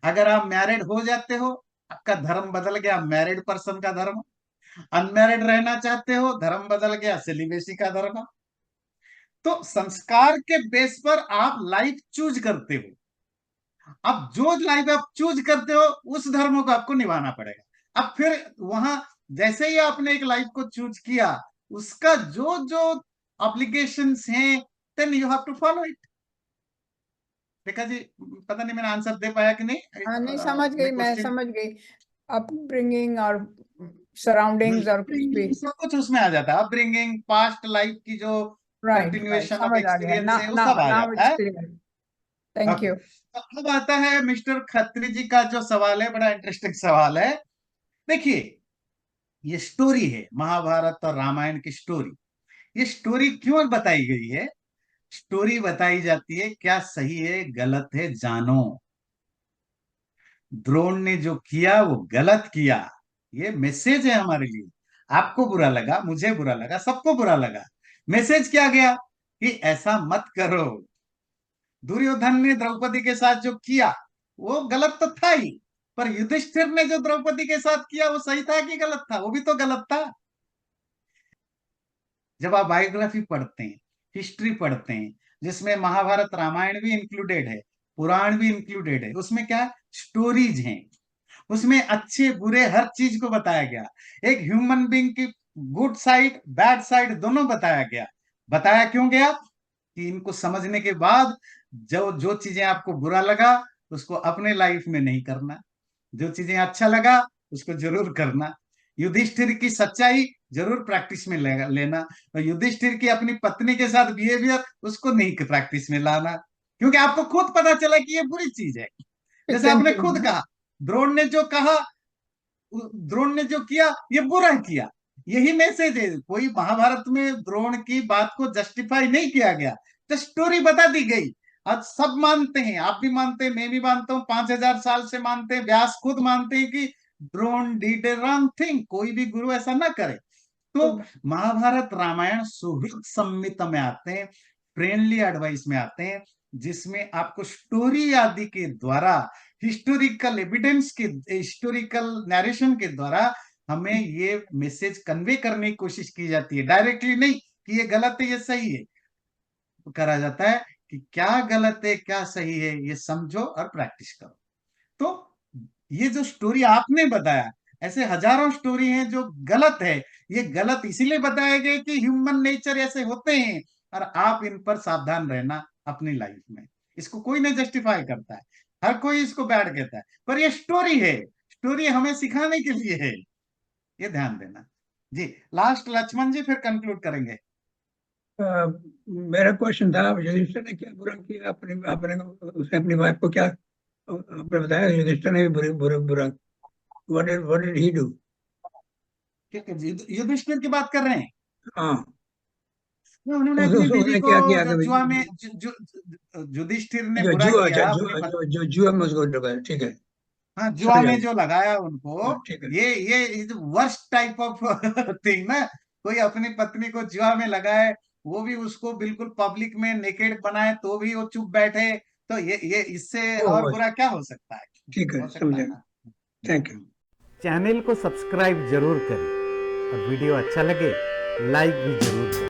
अगर आप मैरिड हो जाते हो, आपका धर्म बदल गया, मैरिड पर्सन का धर्म। अनमैरिड रहना चाहते हो, धर्म बदल गया, सेलिब्रेसी का धर्म। तो संस्कार के बेस पर आप लाइफ चूज करते हो। अब जो लाइफ आप चूज करते हो उस धर्म को आपको निभाना पड़ेगा। अब फिर वहां जैसे ही आपने एक लाइफ को चूज किया, उसका जो जो ऑब्लिगेशंस हैं, then you have to follow it. Rekha ji, पता नहीं मैंने आंसर दे पाया कि नहीं। हाँ, नहीं समझ गई, मैं समझ गई। अपब्रिंगिंग और सराउंडिंग्स और कुछ भी, सब कुछ उसमें आ जाता है। अपब्रिंगिंग, पास्ट लाइफ की जो कंटिन्यूएशन ऑफ एक्सपीरियंस है वो सब आ जाता है। Thank you. अब आता है मिस्टर खत्री जी का जो सवाल है, बड़ा इंटरेस्टिंग सवाल है। देखिए, ये स्टोरी है महाभारत और रामायण की स्टोरी। ये स्टोरी क्यों बताई गई है? स्टोरी बताई जाती है, क्या सही है गलत है जानो। द्रोण ने जो किया वो गलत किया, ये मैसेज है हमारे लिए। आपको बुरा लगा, मुझे बुरा लगा, सबको बुरा लगा। मैसेज क्या गया कि ऐसा मत करो। दुर्योधन ने द्रौपदी के साथ जो किया वो गलत तो था ही, पर युधिष्ठिर ने जो द्रौपदी के साथ किया वो सही था कि गलत था? वो भी तो गलत था। जब आप बायोग्राफी पढ़ते हैं, हिस्ट्री पढ़ते हैं, जिसमें महाभारत रामायण भी इंक्लूडेड है, पुराण भी इंक्लूडेड है, उसमें क्या स्टोरीज हैं, उसमें अच्छे बुरे हर चीज को बताया गया। एक ह्यूमन बीइंग की गुड साइड, बैड साइड दोनों बताया गया। बताया क्यों गया? कि इनको समझने के बाद जो जो चीजें आपको बुरा लगा उसको अपने लाइफ में नहीं करना, जो चीजें अच्छा लगा उसको जरूर करना। युधिष्ठिर की सच्चाई जरूर प्रैक्टिस में लेना, और युधिष्ठिर की अपनी पत्नी के साथ बिहेवियर उसको नहीं प्रैक्टिस में लाना, क्योंकि आपको खुद पता चला कि ये बुरी चीज है। जैसे आपने खुद कहा, द्रोण ने जो कहा, द्रोण ने जो किया ये बुरा किया। यही मैसेज है। कोई महाभारत में द्रोण की बात को जस्टिफाई नहीं किया गया, तो स्टोरी बता दी गई। आज सब मानते हैं, आप भी मानते हैं, मैं भी मानता हूं, 5000 साल से मानते हैं, व्यास खुद मानते हैं कि drone did a wrong thing, कोई भी गुरु ऐसा ना करे। तो महाभारत रामायण सुहृद संमित में आते हैं, फ्रेंडली एडवाइस में आते हैं, जिसमें आपको स्टोरी आदि के द्वारा, हिस्टोरिकल एविडेंस के, हिस्टोरिकल नरेशन के द्वारा हमें ये मैसेज कन्वे करने की कोशिश की जाती है, डायरेक्टली नहीं कि ये गलत है ये सही है, करा जाता है कि क्या गलत है क्या सही है ये समझो और प्रैक्टिस करो। तो ये जो स्टोरी आपने बताया, ऐसे हजारों स्टोरी हैं जो गलत है, ये गलत इसीलिए बताए गए कि ह्यूमन नेचर ऐसे होते हैं और आप इन पर सावधान रहना अपनी लाइफ में। इसको कोई नहीं जस्टिफाई करता है, हर कोई इसको बैड कहता है, पर ये स्टोरी है, स्टोरी हमें सिखाने के लिए है, ये ध्यान देना। जी लास्ट लक्ष्मण जी, फिर कंक्लूड करेंगे। मेरा क्वेश्चन था, युधिष्ठिर ने क्या बुरा किया, अपने उसने अपनी वाइफ को क्या आपने बताया, युधिष्ठिर ने भी बुरा what did he do? Yudhishthir की बात कर रहे हैं? हाँ, उन्होंने अपनी बीवी उसने को क्या किया जो कि जुआ में युधिष्ठिर ने बुरा जुआ, किया अपनी पत्नी, जो जुआ में उसको लगाया, ठीक है, हाँ जुआ में जो लगाया उनको, ठीक है। ये वर्स्ट टाइप ऑफ थिंग ना, कोई अपनी पत्नी को जुआ में लगाए, वो भी उसको बिल्कुल पब्लिक में नेकेड बनाए तो भी वो चुप बैठे, तो ये इससे और बुरा क्या हो सकता है? ठीक है, हो सकता है समझा, ना। Thank you. चैनल को सब्सक्राइब जरूर करें और वीडियो अच्छा लगे लाइक भी जरूर करें।